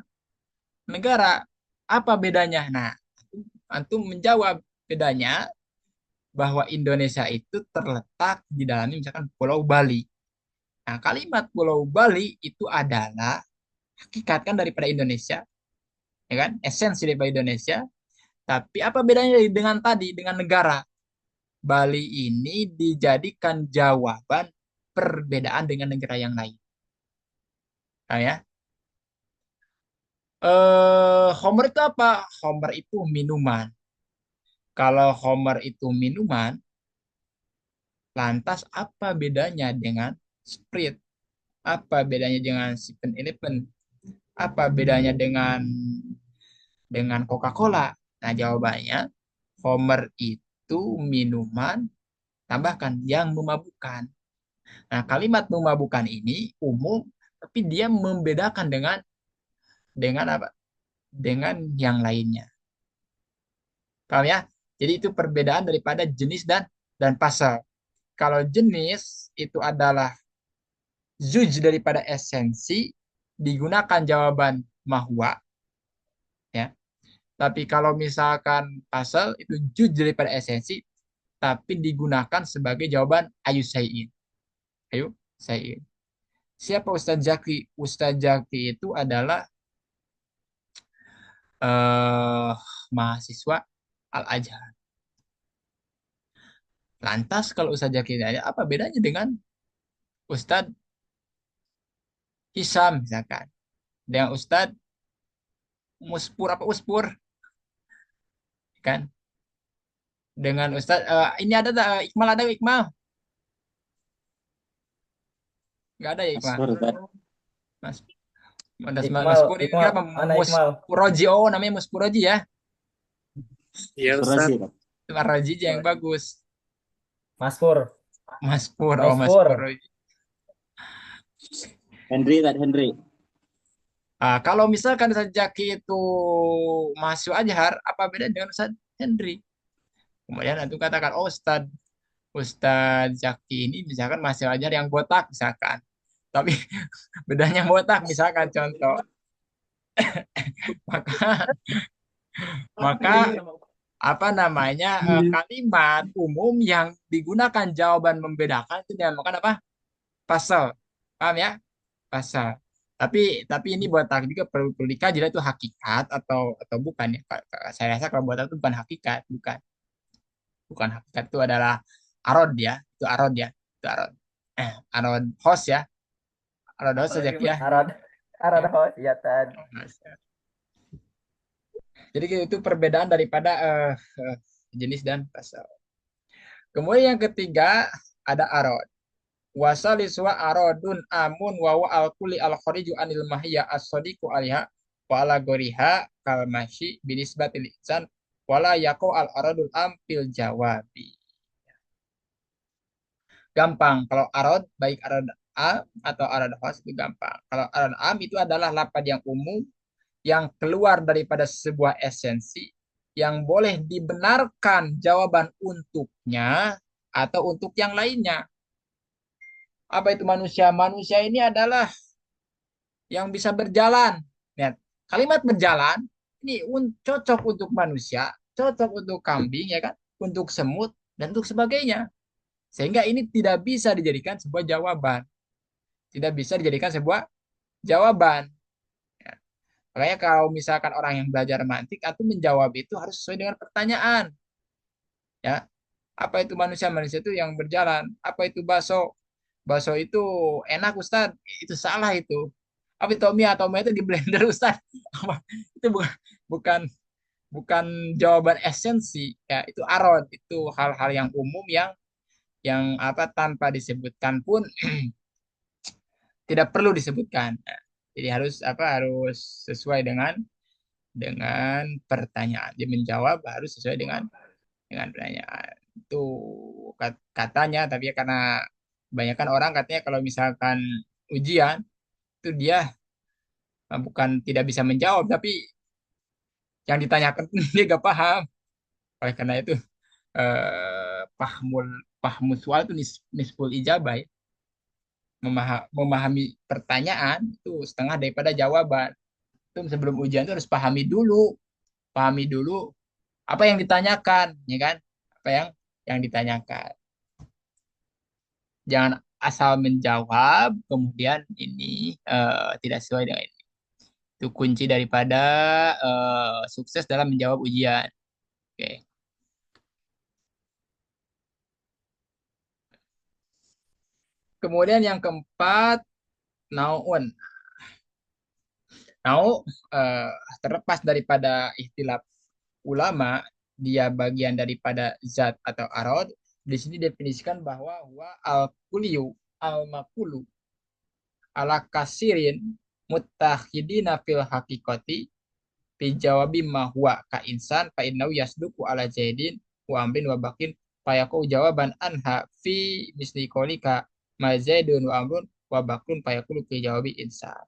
negara. Apa bedanya? Nah, antum menjawab bedanya bahwa Indonesia itu terletak di dalamnya misalkan Pulau Bali. Nah, kalimat Pulau Bali itu adalah hakikat kan daripada Indonesia, ya kan? Esensi daripada Indonesia. Tapi apa bedanya dengan tadi, dengan negara? Bali ini dijadikan jawaban perbedaan dengan negara yang lain. Nah, ya. Homer itu apa? Homer itu minuman. Kalau Homer itu minuman, lantas apa bedanya dengan Sprite? Apa bedanya dengan 7-Eleven? Apa bedanya dengan Coca-Cola? Nah, jawabannya Homer itu minuman tambahkan yang memabukkan. Nah, kalimat memabukkan ini umum tapi dia membedakan dengan apa? Dengan yang lainnya. Paham ya? Jadi itu perbedaan daripada jenis dan pasal. Kalau jenis itu adalah zuj daripada esensi, digunakan jawaban mahwa. Tapi kalau misalkan puzzle itu juz daripada esensi, tapi digunakan sebagai jawaban ayu sayin. Ayo, sayin. Siapa Ustadz Zaki? Ustadz Zaki itu adalah eh mahasiswa Al-Azhar. Lantas kalau Ustadz Zaki aja, apa bedanya dengan Ustadz Hisam misalkan? Dengan Ustadz Muspur apa Uspur, kan? Dengan Ustadz, ini ada tak, Iqmal ada Iqmal? Nggak ada ya Iqmal? Masyhur kan? Mas, Mas Iqmal, Pur ini Iqmal, apa? mana Iqmal? Muspuroji, oh namanya Muspuroji ya. Iya Asuransi Ustadz. kan? Raji yang bagus. Mas Pur, Mas Pur, oh Mas Mas Pur. Puroji. Henry kan Henry. Kalau misalkan Ustadz Jaki itu masuk Azhar, apa beda dengan Ustadz Henry? Kemudian itu katakan, oh Ustadz Jaki ini misalkan masih Azhar yang botak misalkan. Tapi bedanya botak misalkan contoh. Maka maka apa namanya kalimat umum yang digunakan jawaban membedakan itu dinamakan apa? Pasal. Paham ya? Pasal. Tapi ini buat aku juga perlu dikaji itu hakikat atau bukan ya. Saya rasa kalau buat aku itu bukan hakikat, bukan. Bukan hakikat itu adalah arod ya. Itu arod ya. Itu arod. Arod host ya. Arod host saja ya. Arad, Arad Ya. host, ya tan. Jadi itu perbedaan daripada jenis dan pasal. Kemudian yang ketiga ada arod. Wasaliswa arodun amun wawa al kuli al khariju anil mahiyya as-sadiqu aliha wa ala goriha kalmashi binisbatil insan wala yako al arodul am fil jawabi. Gampang. Kalau arod, baik arod am atau arod khas itu gampang. Kalau arod am itu adalah lapad yang umum yang keluar daripada sebuah esensi yang boleh dibenarkan jawaban untuknya atau untuk yang lainnya. Apa itu manusia? Manusia ini adalah yang bisa berjalan. Lihat, kalimat berjalan ini cocok untuk manusia, cocok untuk kambing ya kan, untuk semut dan untuk sebagainya. Sehingga ini tidak bisa dijadikan sebuah jawaban. Tidak bisa dijadikan sebuah jawaban. Ya. Makanya kalau misalkan orang yang belajar mantik atau menjawab itu harus sesuai dengan pertanyaan. Ya, apa itu manusia? Manusia itu yang berjalan. Apa itu bakso? Bakso itu enak Ustaz. Itu salah itu. Apa itu Tomia? Tomia itu di blender Ustaz. Apa? Itu bukan bukan jawaban esensi. Ya, itu arod. Itu hal-hal yang umum yang apa tanpa disebutkan pun tidak perlu disebutkan. Nah, jadi harus sesuai dengan pertanyaan. Dia menjawab harus sesuai dengan pertanyaan. Itu katanya, tapi ya karena kebanyakan orang katanya kalau misalkan ujian itu dia bukan tidak bisa menjawab, tapi yang ditanyakan pun dia gak paham. Oleh karena itu pahmul pahmus soal itu nisful ijabah ya. Memahami pertanyaan itu setengah daripada jawaban. Itu sebelum ujian itu harus pahami dulu apa yang ditanyakan, ya kan? Apa yang ditanyakan. Jangan asal menjawab, kemudian ini tidak sesuai dengan ini. Itu kunci daripada sukses dalam menjawab ujian. Oke. Kemudian yang keempat, naun. Nau terlepas daripada ikhtilaf ulama, dia bagian daripada zat atau arod. Di sini definisikan bahwa huwa al kuliyu al makulu ala kasirin muttahidina fil hakikati fi jawabi ma huwa ka insan fa innahu yasduku ala zaidin wa amrin wa bakin fa yaqau jawaban anha fi misli qaulika ma zaidun wa amrun wa bakrun fa yaqulu fi jawabi insan.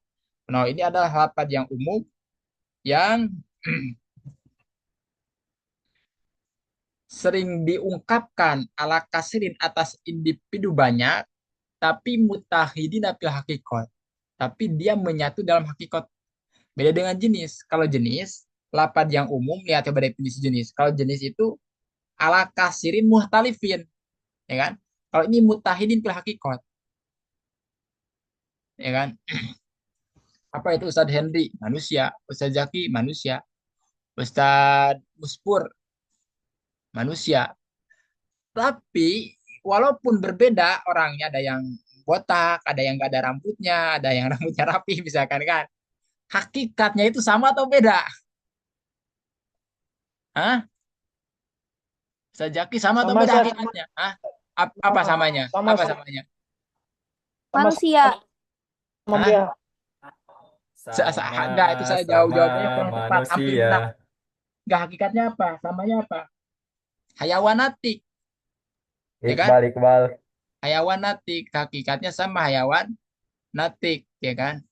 Nah, ini adalah lafaz yang umum yang sering diungkapkan ala kasirin atas individu banyak tapi mutahidin fil hakikat. Tapi dia menyatu dalam hakikat. Beda dengan jenis. Kalau jenis lapad yang umum lihat coba definisi jenis. Kalau jenis itu ala kasirin muhtalifin, ya kan? Kalau ini mutahidin fil hakikat, ya kan? Apa itu Ustadz Henry? Manusia. Ustadz Zaki? Manusia. Ustadz Muspur? Manusia. Tapi walaupun berbeda orangnya, ada yang botak, ada yang gak ada rambutnya, ada yang rambutnya rapi, misalkan kan. Hakikatnya itu sama atau beda? Hah? Ustadz Zaki sama atau Sama beda Sat. hakikatnya? Hah? Apa samanya? Sama Apa sama samanya? sama Manusia. sama Hah? dia. Enggak, itu saya jauh Sama jawabannya kurang tepat. Hampir manusia. benar. Enggak, hakikatnya apa? Samanya apa? Hayawanatik, ya kan? Iqbal, Iqbal. Hayawanatik, hakikatnya sama hayawan natik, ya kan?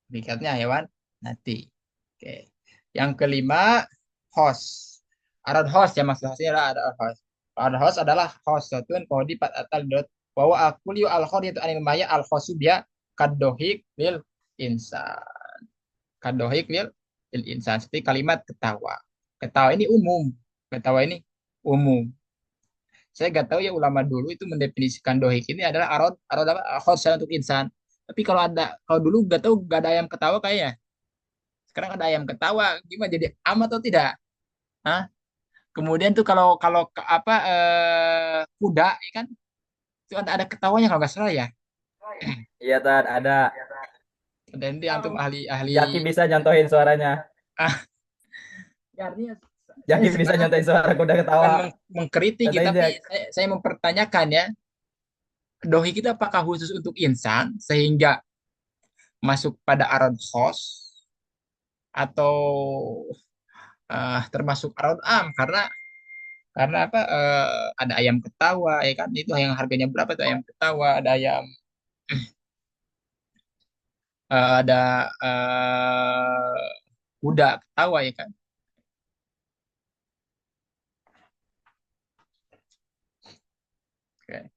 Hakikatnya hewan natik. Oke. Yang kelima, host. Arad host ya, maksud hostnya adalah arad host. Arad host adalah host satuan kodi pat atal dot bahwa akuliu al itu anil maya al dia kadohik lil insan. Kadohik lil insan. Seperti kalimat ketawa. Ketawa ini umum. Ketawa ini umum. Saya nggak tahu ya ulama dulu itu mendefinisikan dohik ini adalah arad arad apa khosan untuk insan. Tapi kalau dulu nggak tahu nggak ada ayam ketawa kayaknya. Sekarang ada ayam ketawa, gimana jadi am atau tidak? Hah? Kemudian tuh kalau kalau kuda, ya kan itu ada ketawanya kalau nggak salah ya. Iya, Tad, ada. Dan nanti antum ahli-ahli Jaki bisa nyontohin suaranya. ah ya, artinya saya Jaki bisa sebenarnya nyontohin suara kuda ketawa. bukan mengkritiki Contohin, tapi Jak. saya mempertanyakan ya, dohik itu apakah khusus untuk insan sehingga masuk pada arad khos atau termasuk arad am karena apa ada ayam ketawa ya kan itu yang harganya berapa tuh ayam ketawa ada ayam ada kuda ketawa ya kan. Oke.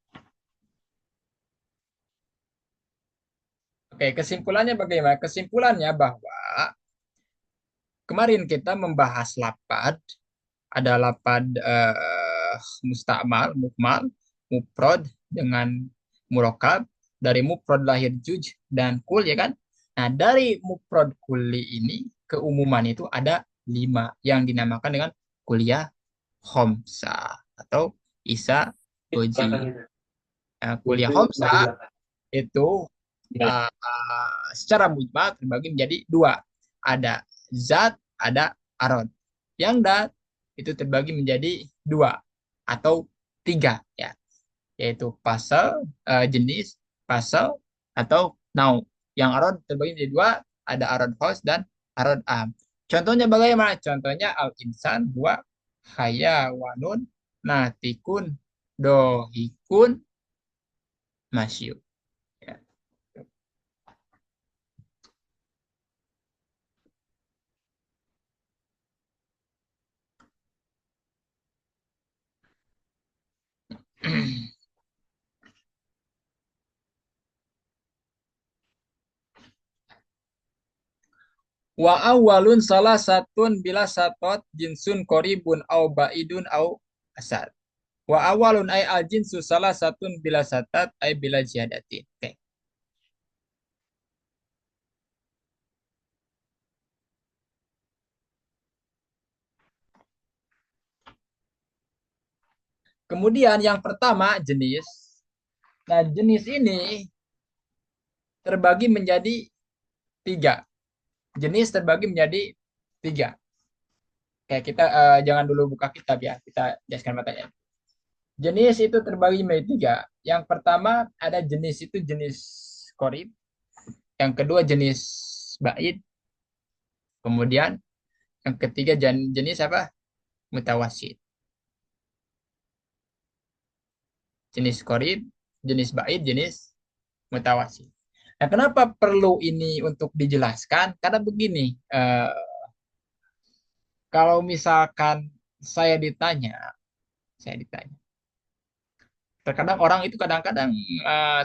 Oke, kesimpulannya bagaimana? Kesimpulannya bahwa kemarin kita membahas lapad, ada lapad mustakmal, mukmal, muprod dengan murokab, dari muprod lahir juj dan kul ya kan. Nah, dari muprod kuli ini keumuman itu ada 5 yang dinamakan dengan kuliah khomsa atau isa goji. Nah, kuliah khomsa itu secara mujmal terbagi menjadi 2. Ada zat, ada arod. Yang dat itu terbagi menjadi 2 atau 3 ya, yaitu pasal jenis, pasal atau nau. Yang arod terbagi menjadi 2, ada arod khos dan arod am. Contohnya bagaimana? Contohnya al-insan huwa hayawanun natikun dohikun masyu. Ya. Wa awalun salah satun bila satot jinsun koribun au baidun au asad. Wa awalun ay al jinsu salah satun bila satat ay bila jihadatin. Oke. Kemudian yang pertama jenis. Nah jenis ini terbagi menjadi 3. Jenis terbagi menjadi 3. Kayak kita jangan dulu buka kitab ya. Kita jelaskan matanya. Jenis itu terbagi menjadi 3. Yang pertama ada jenis itu jenis korib. Yang kedua jenis bait. Kemudian yang ketiga jenis apa? Mutawasid. Jenis korib, jenis bait, jenis mutawasid. Nah, kenapa perlu ini untuk dijelaskan? Karena begini, kalau misalkan saya ditanya, terkadang orang itu kadang-kadang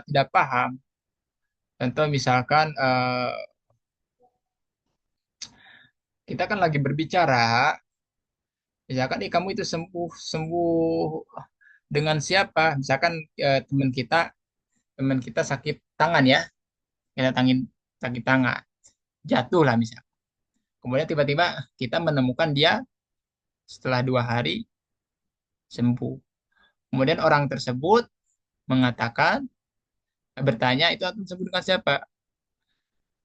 tidak paham. Contoh misalkan Kita kan lagi berbicara, misalkan nih kamu itu sembuh sembuh dengan siapa? Misalkan teman kita sakit tangan ya, kita sakit tangan, jatuh lah misal. Kemudian tiba-tiba kita menemukan dia setelah 2 hari sembuh. Kemudian orang tersebut mengatakan, bertanya itu antum sembuh dengan siapa?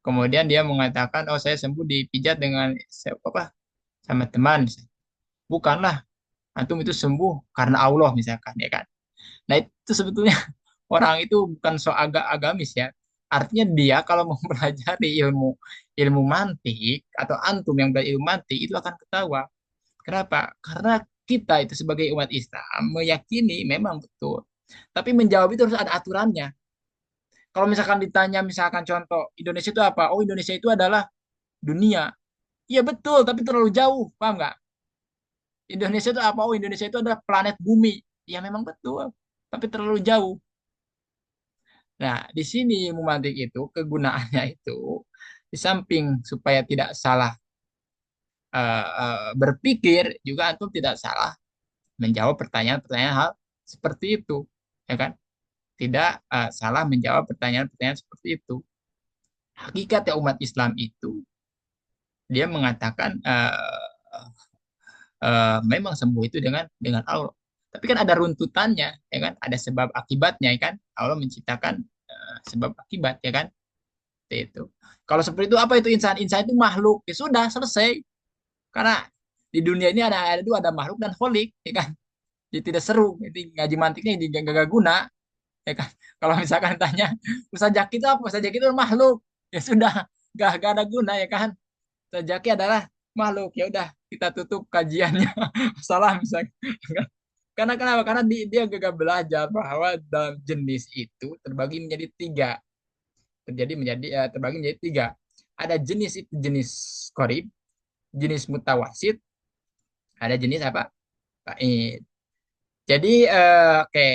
Kemudian dia mengatakan, oh saya sembuh dipijat dengan apa? Sama teman. Bukanlah, antum itu sembuh karena Allah misalkan ya kan. Nah itu sebetulnya orang itu bukan so agamis ya. Artinya dia kalau mau mempelajari ilmu ilmu mantik atau antum yang belajar ilmu mantik itu akan ketawa. Kenapa? Karena kita itu sebagai umat Islam meyakini memang betul. Tapi menjawab itu harus ada aturannya. Kalau misalkan ditanya misalkan contoh Indonesia itu apa? Oh Indonesia itu adalah dunia. Iya betul, tapi terlalu jauh, paham nggak? Indonesia itu apa? Oh Indonesia itu adalah planet bumi. Ya memang betul, tapi terlalu jauh. Nah, di sini memantik itu kegunaannya itu di samping supaya tidak salah berpikir juga antum tidak salah menjawab pertanyaan-pertanyaan hal seperti itu, ya kan? Tidak salah menjawab pertanyaan-pertanyaan seperti itu. Hakikat ya umat Islam itu dia mengatakan memang sembuh itu dengan Allah. Tapi kan ada runtutannya, ya kan? Ada sebab akibatnya, ya kan? Allah menciptakan sebab akibat, ya kan? Seperti itu. Kalau seperti itu apa itu insan? Insan itu makhluk. Ya sudah selesai. Karena di dunia ini ada dua, ada makhluk dan holik, ya kan? Jadi tidak seru. Jadi ngaji mantiknya jadi gak guna, ya kan? Kalau misalkan tanya Ustaz Zaki itu apa? Ustaz Zaki itu makhluk. Ya sudah, gak ada guna, ya kan? Ustaz Zaki adalah makhluk. Ya udah, kita tutup kajiannya. Salah misalnya. Karena kenapa? Karena dia gagal belajar bahwa dalam jenis itu terbagi menjadi tiga. Terbagi menjadi tiga. Ada jenis itu jenis korib, jenis mutawasid, ada jenis apa? Ba'id. Jadi oke,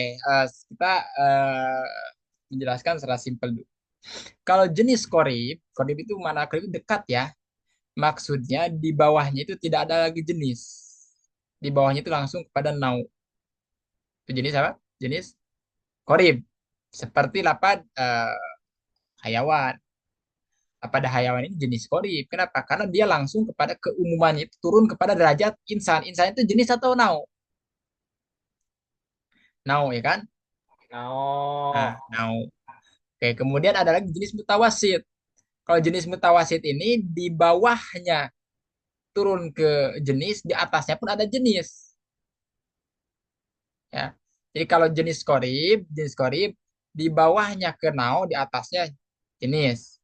kita menjelaskan secara simpel dulu. Kalau jenis korib, korib itu mana korib itu dekat ya. Maksudnya di bawahnya itu tidak ada lagi jenis. Di bawahnya itu langsung kepada nau. Itu jenis apa? Jenis korib. Seperti lapad hayawan. Pada hayawan ini jenis korib. Kenapa? Karena dia langsung kepada keumumannya itu turun kepada derajat insan. Insan itu jenis atau nau? Nau ya kan? Nah, Oh, nau. Oke, kemudian ada lagi jenis mutawasid. Kalau jenis mutawasid ini di bawahnya turun ke jenis, di atasnya pun ada jenis. Ya. Jadi kalau jenis korib di bawahnya ke nau, di atasnya jenis.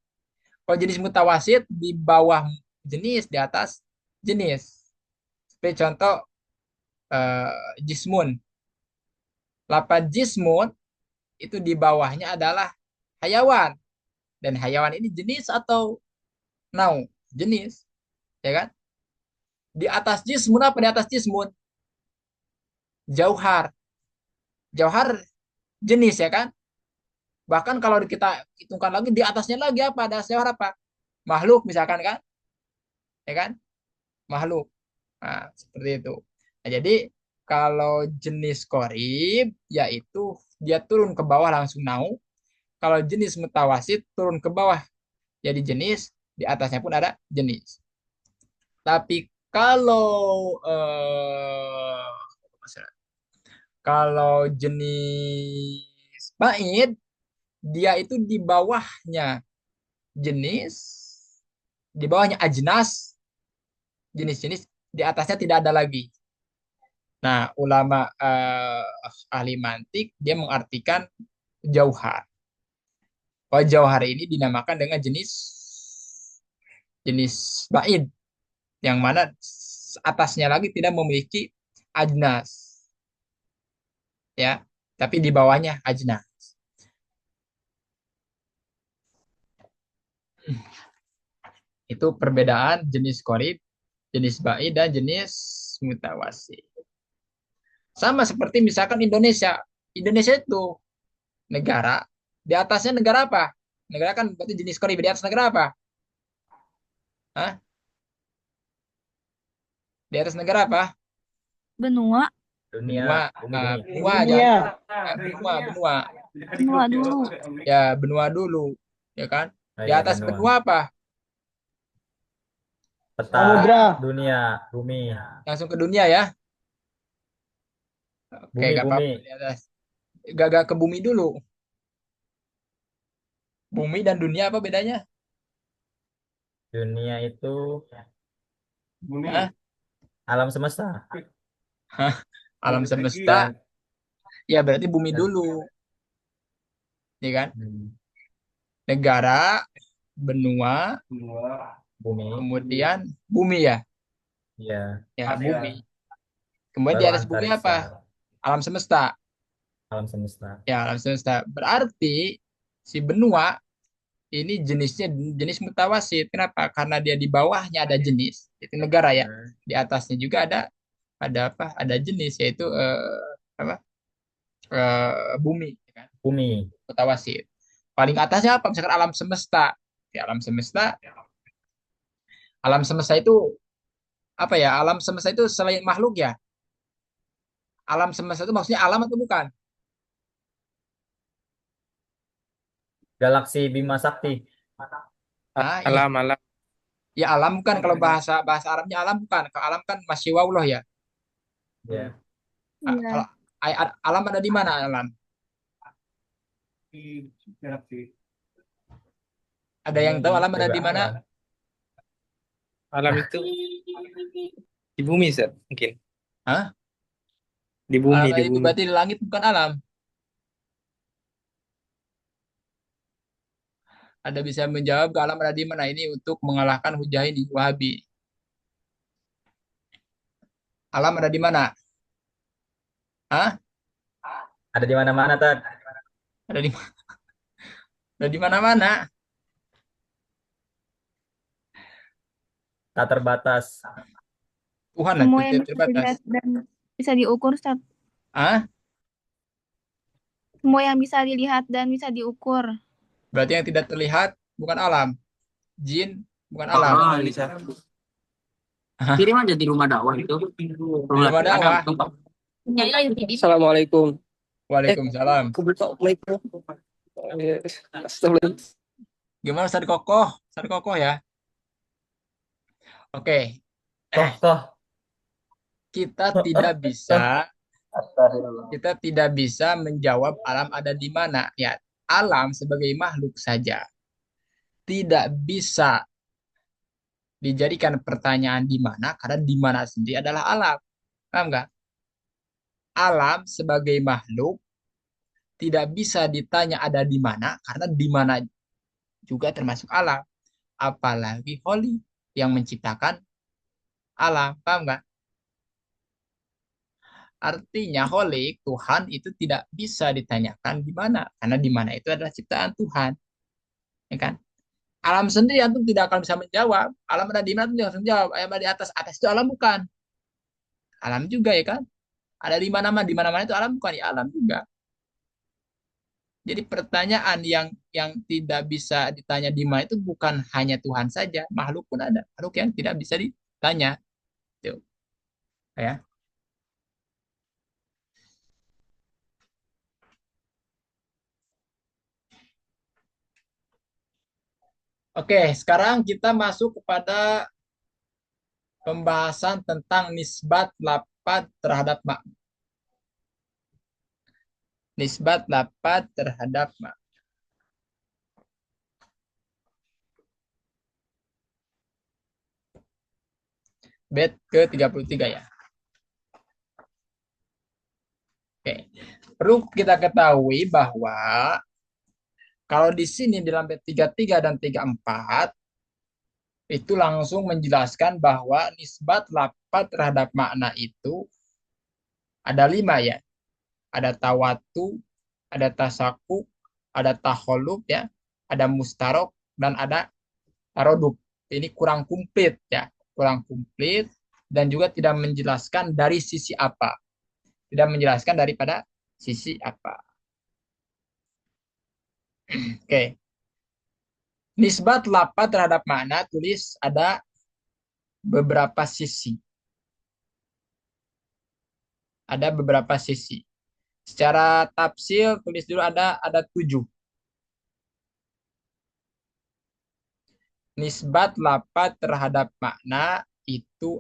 Kalau jenis mutawasid di bawah jenis, di atas jenis. Seperti contoh jismun. Lapan jismun itu di bawahnya adalah hayawan. Dan hayawan ini jenis atau nau? Jenis. Ya kan? Di atas jismun apa di atas jismun? Jauhar. Jauhar jenis ya kan? Bahkan kalau kita hitungkan lagi di atasnya lagi apa? Ada jauhar apa? Makhluk misalkan kan? Ya kan? Makhluk. Nah, seperti itu. Nah, jadi kalau jenis korib yaitu dia turun ke bawah langsung nau. Kalau jenis mutawasid turun ke bawah jadi jenis, di atasnya pun ada jenis. Tapi kalau kalau jenis bait dia itu di bawahnya jenis, di bawahnya ajnas, jenis-jenis, di atasnya tidak ada lagi. Nah, ulama ahli mantik dia mengartikan jauhar. Bahwa jauhar ini dinamakan dengan jenis jenis bait yang mana atasnya lagi tidak memiliki ajnas ya, tapi di bawahnya ajnas. Itu perbedaan jenis korib, jenis bait dan jenis mutawasi. Sama seperti misalkan Indonesia. Indonesia itu negara, di atasnya negara apa? Negara kan berarti jenis korib, di atas negara apa? Hah? Di atas negara apa? Benua. Dunia. Benua. Bumi, bumi. Benua jangan Dunia. benua, benua. Benua dulu. Ya, benua dulu, ya kan? Oh Di iya, atas benua. benua apa? Peta Samudra. dunia, bumi. Langsung ke dunia ya. Oke, Bumi, gak bumi. apa-apa di atas. Gak ke bumi dulu. Bumi dan dunia apa bedanya? Dunia itu Hah? alam semesta. Hah? Alam semesta, Dan ya berarti bumi dulu, ya kan? hmm, Negara, benua, bumi, kemudian bumi ya. ya, Ya, bumi. Kemudian di baru atas bumi antariksa, apa? Alam semesta. alam semesta. Ya, alam semesta. Berarti si benua ini jenisnya jenis mutawasid. Kenapa? Karena dia di bawahnya ada jenis, itu negara ya. Hmm. Di atasnya juga ada apa? Ada jenis yaitu apa? Bumi, ya kan? Bumi, Mutawasid. Paling atasnya apa? Misalkan alam semesta. Ya, alam semesta itu apa ya? Alam semesta itu selain makhluk ya. Alam semesta itu maksudnya alam atau bukan? galaksi Bima Sakti. Iya. Alam, alam. Ya alam bukan kalau bahasa bahasa Arabnya alam bukan. Kalau alam kan masih Allah ya. Ya, Kalau Iya. alam ada di mana alam? Ada ini yang tahu alam ada juga di mana? alam. Alam itu di bumi, Sir, mungkin. Hah? Di bumi, Alam di itu bumi. berarti di langit bukan alam. Ada bisa menjawab ke alam ada di mana ini untuk mengalahkan hujah ini Wahabi. Alam ada di mana? Hah? Ada di mana-mana, Tad. Ada di ada di mana-mana. Tak terbatas. Tuhan lah Semua yang tidak bisa terbatas. dilihat dan bisa diukur, Ustaz. Hah? Semua yang bisa dilihat dan bisa diukur. Berarti yang tidak terlihat bukan alam. Jin bukan alam. Ah, Lisa. Hah? Kirim aja di rumah dakwah itu. Rumah dakwah. Assalamualaikum. Waalaikumsalam. Assalamualaikum. Astagfirullah. Gimana Ustaz Kokoh? Ustaz Kokoh ya. Oke, Toh, kita tidak bisa kita tidak bisa menjawab alam ada di mana. Ya, alam sebagai makhluk saja tidak bisa dijadikan pertanyaan di mana karena di mana sendiri adalah alam. Paham nggak? Alam sebagai makhluk tidak bisa ditanya ada di mana karena di mana juga termasuk alam. Apalagi Holy yang menciptakan alam. Paham nggak? Artinya holik Tuhan itu tidak bisa ditanyakan di mana karena di mana itu adalah ciptaan Tuhan, ya kan? Alam sendiri antum tidak akan bisa menjawab. Alam ada di mana antum tidak bisa menjawab. Alam ada di atas, atas itu alam bukan? Alam juga ya kan? Ada di mana-mana itu alam bukan? Ya alam juga. Jadi pertanyaan yang tidak bisa ditanya di mana itu bukan hanya Tuhan saja, makhluk pun ada. Makhluk yang tidak bisa ditanya. Tuh, ya. Oke, sekarang kita masuk kepada pembahasan tentang nisbat lafaz terhadap makna. Nisbat lafaz terhadap makna. Bait ke-33 ya. Oke. Perlu kita ketahui bahwa kalau di sini di dalam bait 33 dan 34 itu langsung menjelaskan bahwa nisbat lafaz terhadap makna itu ada 5 ya. Ada tawatu, ada tasakuk, ada taholub ya, ada mustarok dan ada tarodub. Ini kurang komplit ya, kurang komplit dan juga tidak menjelaskan dari sisi apa. Tidak menjelaskan daripada sisi apa. Oke. Nisbat lafaz terhadap makna tulis ada beberapa sisi. Ada beberapa sisi. Secara tafsil tulis dulu ada 7. Nisbat lafaz terhadap makna itu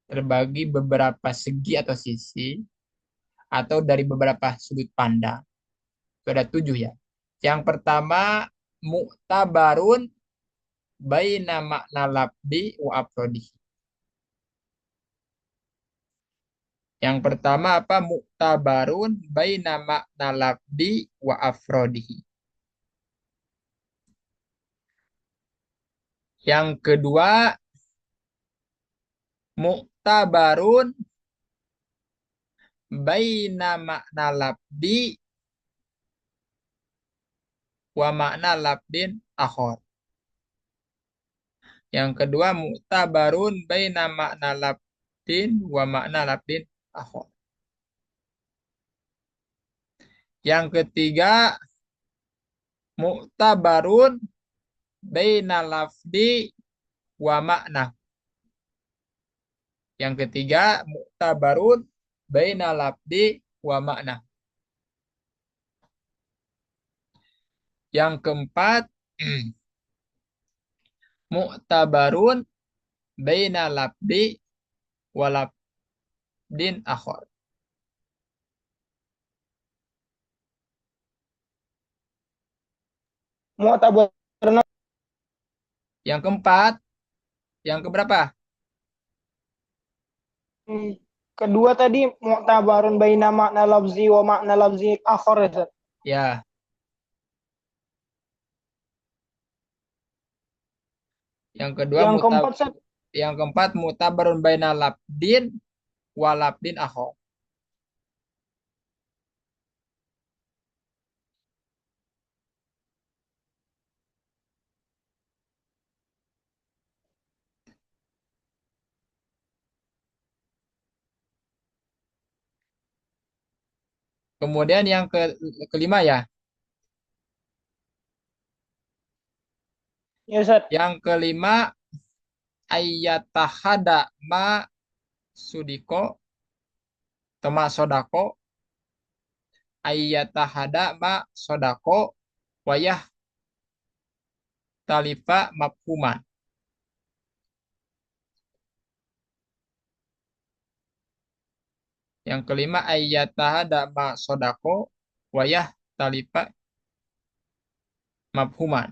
terbagi beberapa segi atau sisi atau dari beberapa sudut pandang. Itu ada 7 ya. Yang pertama mu'tabarun baina makna labdi wa afrodihi. Yang pertama apa? Mu'tabarun baina makna labdi wa afrodihi. Yang kedua mu'tabarun baina makna labdi wa makna labdin akhor. Yang kedua mu'tabarun baina makna labdin wa makna labdin akhor. Yang ketiga mu'tabarun baina lafdi wa makna. Yang ketiga mu'tabarun baina lafdi wa makna. Yang keempat mu'tabarun baina lafdi wa lafdin akhar. Mu'tabar Yang keempat, yang keberapa? kedua tadi mu'tabarun baina makna lafzi wa makna lafzi akhar ya, Ustaz. Ya. Yang kedua Yang keempat, Ustaz. yang keempat mu'tabarun baina labdin wa labdin akhar. Kemudian yang kelima ya. Ya, Ustaz. Yang kelima ayyatahada ma sudiko toma sodako ayyatahada ma sodako wayah talifa mafhuman. Yang kelima ayyatahada ma sodako wayah talifa mafhuman.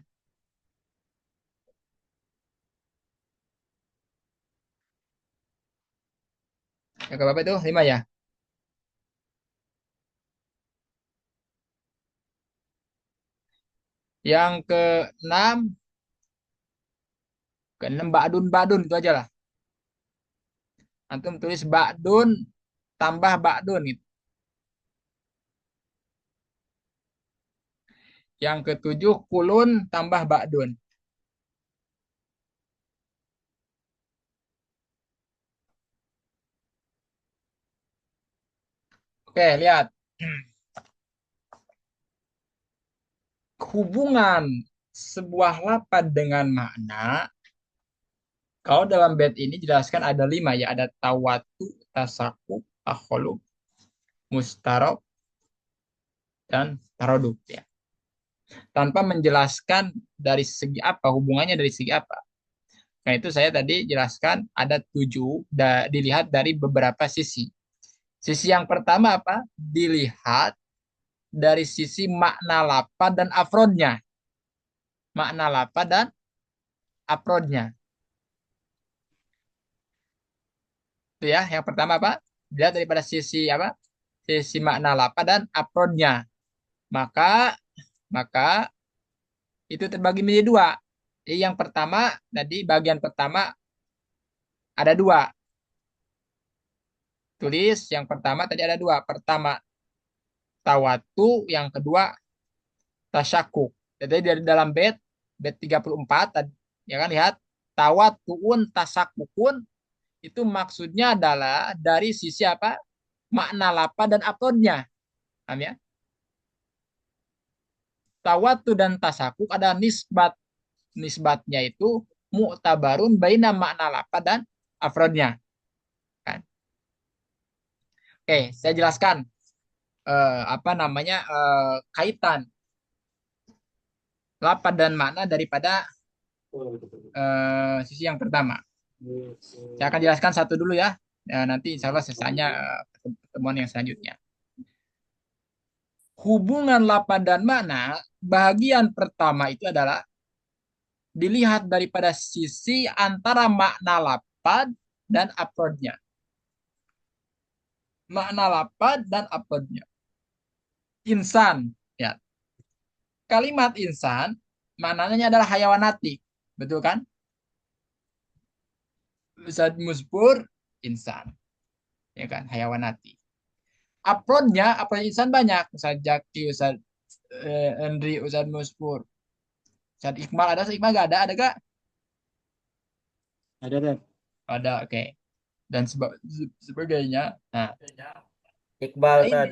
Yang keberapa itu? 5 ya. Yang keenam ba'dun itu aja lah. Antum tulis ba'dun tambah ba'dun gitu. Yang ketujuh kulun tambah ba'dun. Oke, lihat. Hubungan sebuah lafaz dengan makna. Kalau dalam bait ini jelaskan ada 5 ya. Ada tawatu, tasaku, akholuk, mustarok, dan taroduk ya. Tanpa menjelaskan dari segi apa, hubungannya dari segi apa. Nah itu saya tadi jelaskan ada 7, dilihat dari beberapa sisi. Sisi yang pertama apa? Dilihat dari sisi makna lafaz dan afrodnya. Makna lafaz dan afrodnya. Itu ya, yang pertama apa? Dilihat daripada sisi apa? Sisi makna lafaz dan afrodnya. Maka itu terbagi menjadi 2. Jadi yang pertama tadi bagian pertama ada 2. Tulis yang pertama tadi ada 2. Pertama tawatu, yang kedua tasyakuk. Jadi dari dalam bait 34 ya kan, lihat tawatuun tasakukun itu maksudnya adalah dari sisi apa? Makna lafaz dan afrodnya. Paham ya? Tawatu dan tasakuk ada nisbatnya itu mu'tabarun baina makna lafaz dan afrodnya. Kan? Oke, saya jelaskan apa namanya kaitan lafaz dan makna daripada sisi yang pertama. Saya akan jelaskan satu dulu ya. Nanti insya Allah sisanya pertemuan yang selanjutnya. Hubungan lafaz dan makna bagian pertama itu adalah dilihat daripada sisi antara makna lafaz dan afrodnya. Makna lafaz dan afrodnya. Insan, ya. Kalimat insan maknanya adalah hayawanati, betul kan? Ustadz Muspur insan, ya kan? Hayawanati. Uploadnya insan banyak. Ustadz Jaki, Ustadz Andri, Ustadz Muspur, Ustadz Iqbal ada, Ustadz Iqbal gak ada? Ada gak? Ada deh. Ada, oke. Dan sebagainya. Nah, Iqbal ini, Tad.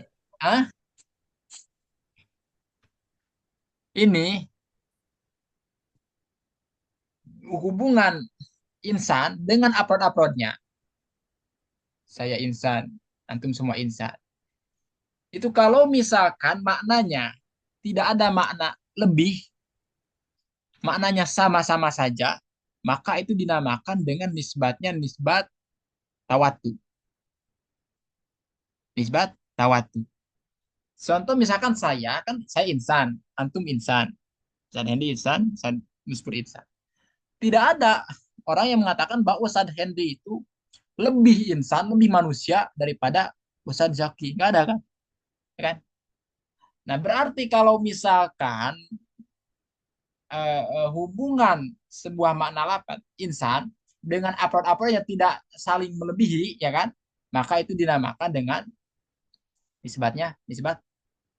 ini hubungan insan dengan upload-uploadnya. Saya insan, antum semua insan. Itu kalau misalkan maknanya tidak ada makna lebih, maknanya sama-sama saja, maka itu dinamakan dengan nisbatnya nisbat tawatu. Nisbat tawatu. Contoh misalkan saya insan, antum insan, Ustaz Hendy insan, Ustaz Muspur insan. Tidak ada orang yang mengatakan bahwa Ustaz Hendy itu lebih insan, lebih manusia daripada Ustaz Zaki. Nggak ada kan? Ya kan? Nah, berarti kalau misalkan hubungan sebuah makna lafaz insan dengan upload-upload yang tidak saling melebihi, ya kan? Maka itu dinamakan dengan nisbat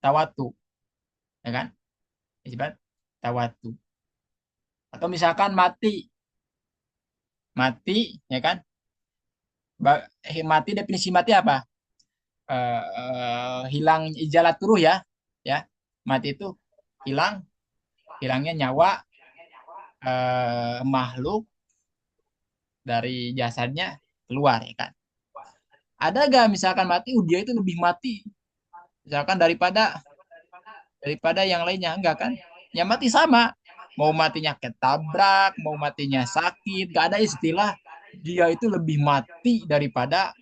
tawatu, ya kan? Nisbat tawatu. Atau misalkan mati, ya kan? Mati, definisi mati apa? Hilang ijalat turuh ya. Mati itu hilangnya nyawa makhluk dari jasadnya keluar, ya kan? Ada gak misalkan mati, dia itu lebih mati misalkan daripada yang lainnya? Enggak kan? Ya mati sama. Mau matinya ketabrak, mau matinya sakit, gak ada istilah dia itu lebih mati daripada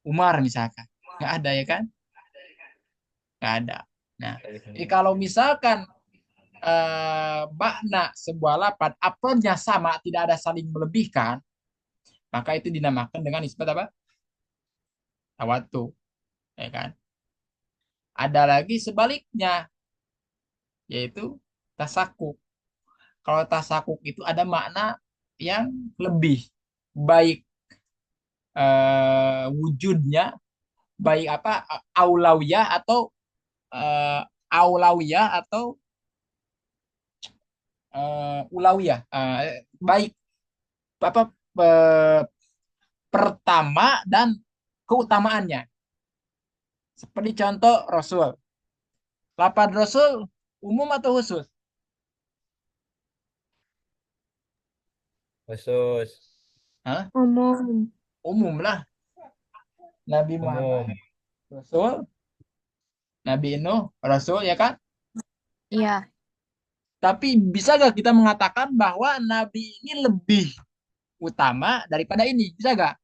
Umar misalkan. Gak ada, ya kan? Gak ada. Nah, kalau misalkan makna sebuah lafaz uploadnya sama, tidak ada saling melebihkan, maka itu dinamakan dengan nisbat apa? Tawatu, ya kan? Ada lagi sebaliknya, yaitu tasakuk. Kalau tasakuk itu ada makna yang lebih baik wujudnya, baik apa aulawiyah atau ulawiyah, baik apa pertama dan keutamaannya. Seperti contoh Rasul. Lafaz Rasul umum atau khusus? Khusus. Hah? Umum. Umum lah. Nabi Muhammad Umum. Rasul, Nabi Nuh Rasul, ya kan? Iya. Tapi bisa gak kita mengatakan bahwa Nabi ini lebih utama daripada ini? Bisa gak?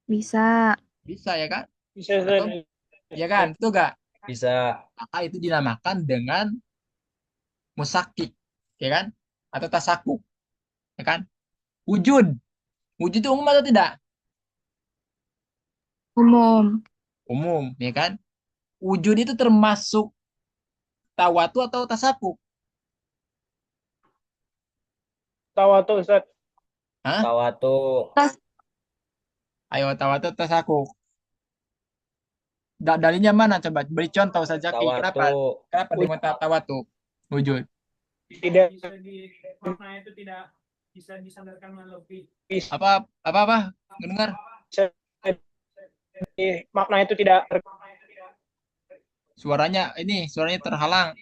Bisa. Bisa, ya kan? Bisa Atau, ya kan? Itu gak? Bisa. Maka itu dinamakan dengan musakik, ya kan? Atau tasakuk, ya kan? Wujud. Wujud itu umum atau tidak? Umum. Umum, ya kan? Wujud itu termasuk tawatu atau tasakuk? Tawatu Ustaz. Hah? Tawatu. Ayo, tawatu atau tasakuk? Dalilnya mana? Coba beri contoh saja. Kenapa? Tawatu. Kenapa dia tawatu? Wujud. Tidak makna itu tidak bisa disandarkan lebih. Apa? Mendengar? bisa makna itu tidak Suaranya terhalang.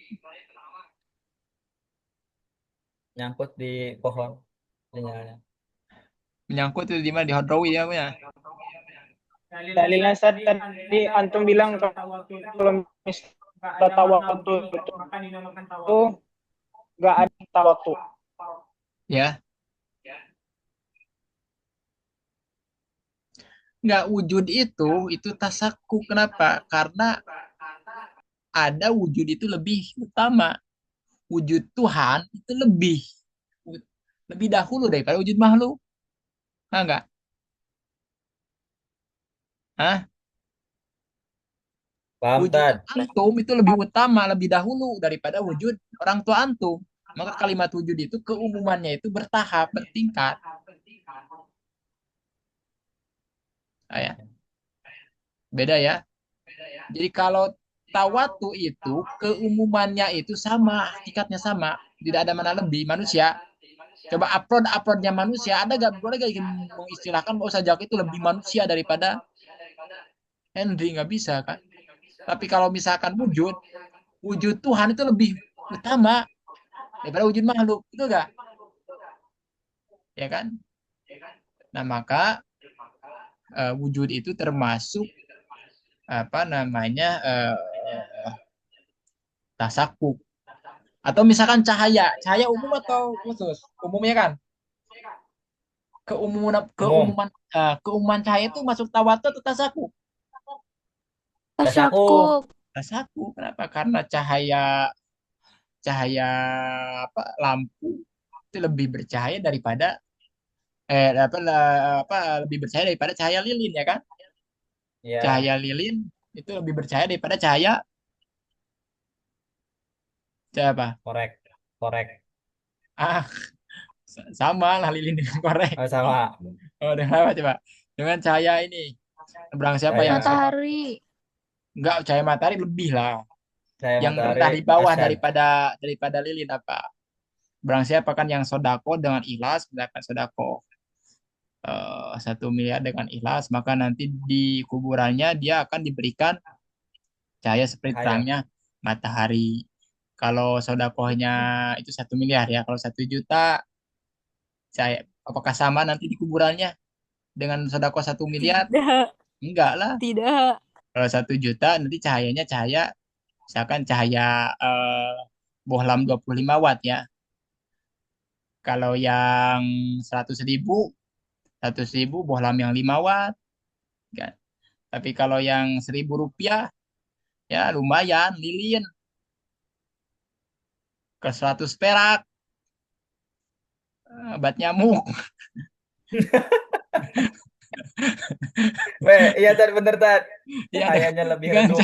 Nyangkut di pohon sinyalnya. Menyangkut itu di mana? Di Hadrawi ya, punya. Dalilnya Ustaz tadi antum bilang kalau misalnya tawatu itu maka dinamakan itu tawatu. nggak ada tawatu. Ya, nggak wujud itu tasaku. Kenapa? Karena ada wujud itu lebih utama. Wujud Tuhan itu lebih dahulu daripada wujud makhluk. Ah, enggak? Hah? Paham, Wujud Tad? antum itu lebih utama, lebih dahulu daripada wujud orang tua antum. Maka kalimat wujud itu keumumannya itu bertahap, bertingkat. Ah, ya. Beda ya. Jadi kalau tawatu itu keumumannya itu sama, hakikatnya sama. Tidak ada mana lebih manusia. Coba uploadnya manusia, ada gak boleh gak mengistilahkan bahwa sajak itu lebih manusia daripada Henry? Nggak bisa kan? Tapi kalau misalkan wujud Tuhan itu lebih utama daripada wujud makhluk, itu enggak? Ya kan? Nah, maka wujud itu termasuk apa namanya tasakuk. Atau misalkan cahaya umum atau khusus? Umumnya kan? Keumuman Umum. keumuman keumuman cahaya itu masuk tawatu atau tasakuk? Tasaku. Tasakuk. Kenapa? Karena cahaya cahaya lampu itu lebih bercahaya daripada lebih bercahaya daripada cahaya lilin, ya kan? Ya, Cahaya lilin itu lebih bercahaya daripada cahaya cahaya apa? korek. Korek. Ah, sama lah lilin dengan korek. Oh, sama. Oh, dengan apa coba? Dengan cahaya ini. Berang siapa yang Cahaya. Matahari. enggak, cahaya matahari lebih lah. Cahaya Yang matahari. rendah di bawah Asyad. daripada lilin apa? Berang siapa kan yang sodako dengan ikhlas, misalkan sodako 1 miliar dengan ikhlas, maka nanti di kuburannya dia akan diberikan cahaya seperti Cahaya. terangnya matahari. Kalau sodakohnya itu 1 miliar ya. Kalau 1 juta, cahaya, apakah sama nanti di kuburannya dengan sodakoh 1 miliar? Tidak. Enggak lah. Tidak. Kalau 1 juta nanti cahayanya cahaya, misalkan cahaya bohlam 25 watt ya. Kalau yang 100.000, 100.000 bohlam yang 5 watt. Kan? Tapi kalau yang Rp1.000, ya lumayan, lilin. Ke 100 perak, obat nyamuk. Weh, iya Tad, bener Tad. Iya, Cahayanya lebih kan redup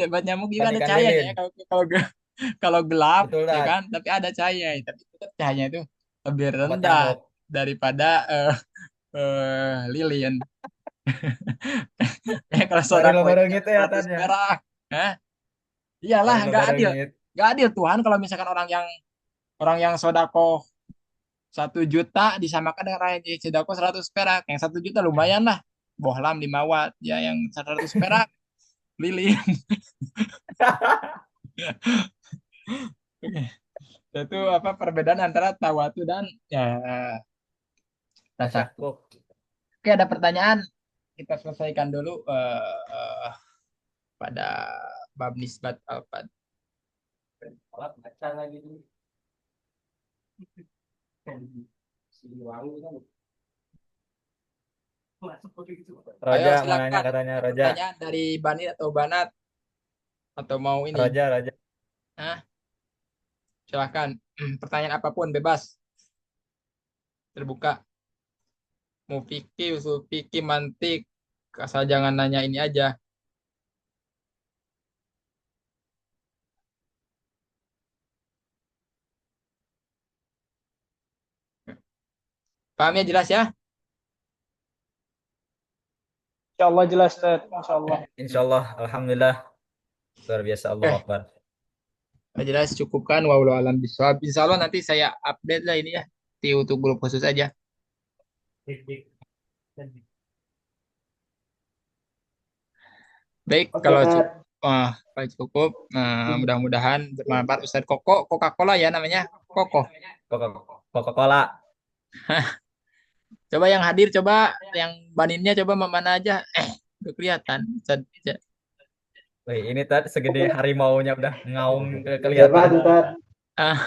obat nyamuk juga ada dibandingkan cahayanya lilin. ya. Kalau gelap Betul ya Tad. kan, tapi ada cahaya. Tapi tetap cahayanya itu lebih Obat rendah nyamuk. daripada lilin. Ya, kalau sodako itu Baru-baru kan gitu ya 100 Tad ya. perak. Hah? Iyalah, nggak Baru-baru adil. gitu. Nggak adil Tuhan kalau misalkan orang yang sodako 1 juta disamakan dengan orang yang sodako 100 perak. Yang 1 juta lumayan lah. Bohlam 5 watt. Ya yang 100 perak lilin. Itu apa perbedaan antara tawatu dan ya tasaku. Tasakuk. Oke, ada pertanyaan. Kita selesaikan dulu pada bab nisbat al-fad. Baca lagi dulu. Ayo Roja mau nanya silakan. katanya Roja. Pertanyaan dari Bani atau Banat atau mau ini? Roja. Hah? Silakan. Pertanyaan apapun bebas. Terbuka. Mau fikih, usul fikih, mantik. Asal jangan nanya ini aja. Paham ya, jelas ya? Insya Allah jelas Ustaz. Insya Allah. Insya Allah, alhamdulillah. Luar biasa, Allah Eh, Akbar. jelas cukupkan. Wallahu alam bishawab. Insya Allah nanti saya update lah ini ya. Di untuk grup khusus aja. Baik, Oke kalau Ustaz. cukup, mudah-mudahan bermanfaat. Ustadz Koko, Coca-Cola ya namanya, Koko. Coca-Cola. Coba yang hadir, coba yang baninnya, coba mana aja. udah kelihatan. Ustaz. Wih, ini Tad segede harimaunya udah ngaung Siapa kelihatan. tuh, Tat? Ah,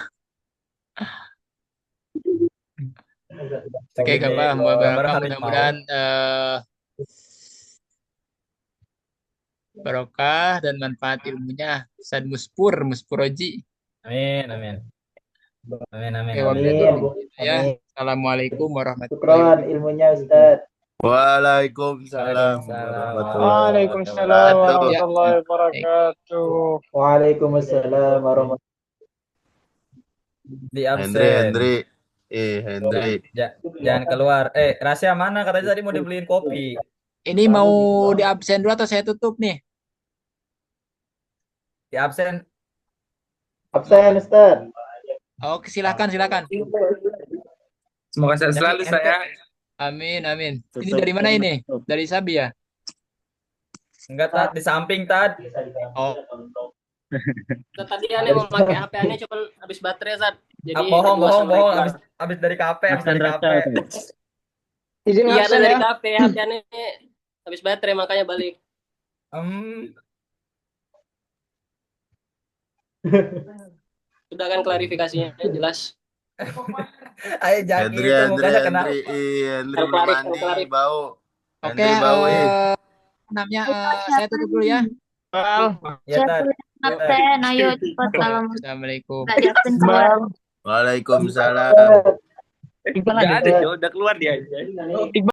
oke, Segede gak apa, gambar harimau. mudah-mudahan barokah dan manfaat ilmunya. Ustaz Muspuroji. Amin, amin. Amin, amin, Oke, amin. waktu itu Amin. ya. Amin. Assalamualaikum warahmatullahi Syukron wabarakatuh. ilmunya, Ustaz. Waalaikumsalam Waalaikumsalam Ya. warahmatullahi wabarakatuh. Waalaikumsalam warahmatullahi Di Hendri, absen. Hendri. Jangan keluar. Rahasia mana? Katanya tadi mau dibeliin kopi. Ini mau di absen dulu atau saya tutup nih? Di absen. Absen, Ustaz. Oke, silakan. Semoga sehat selalu Ente. saya. Amin. Ini dari mana ini? Dari Sabi ya? Enggak, Tad, di samping, Tad. Oh, Tadi aneh mau pakai HP aneh cuman habis baterai Zat. Jadi Bohong. Assalamualaikum. Habis dari kafe, habis dari kafe. Izin Iya absen dari ya. kafe HP aneh habis baterai makanya balik. Sudah kan klarifikasinya jelas. Ayo jangan Hendri, gitu, mukanya kena. Hendri belum Terklarik, mandi, terklarik. bau. oke. Hendri bau, Namanya saya tutup dulu ya. Ya, Tad. Absen, ayo cepat kalau Assalamualaikum. nggak di absen keluar. Waalaikumsalam. Nggak ada, Jo. Udah keluar dia aja.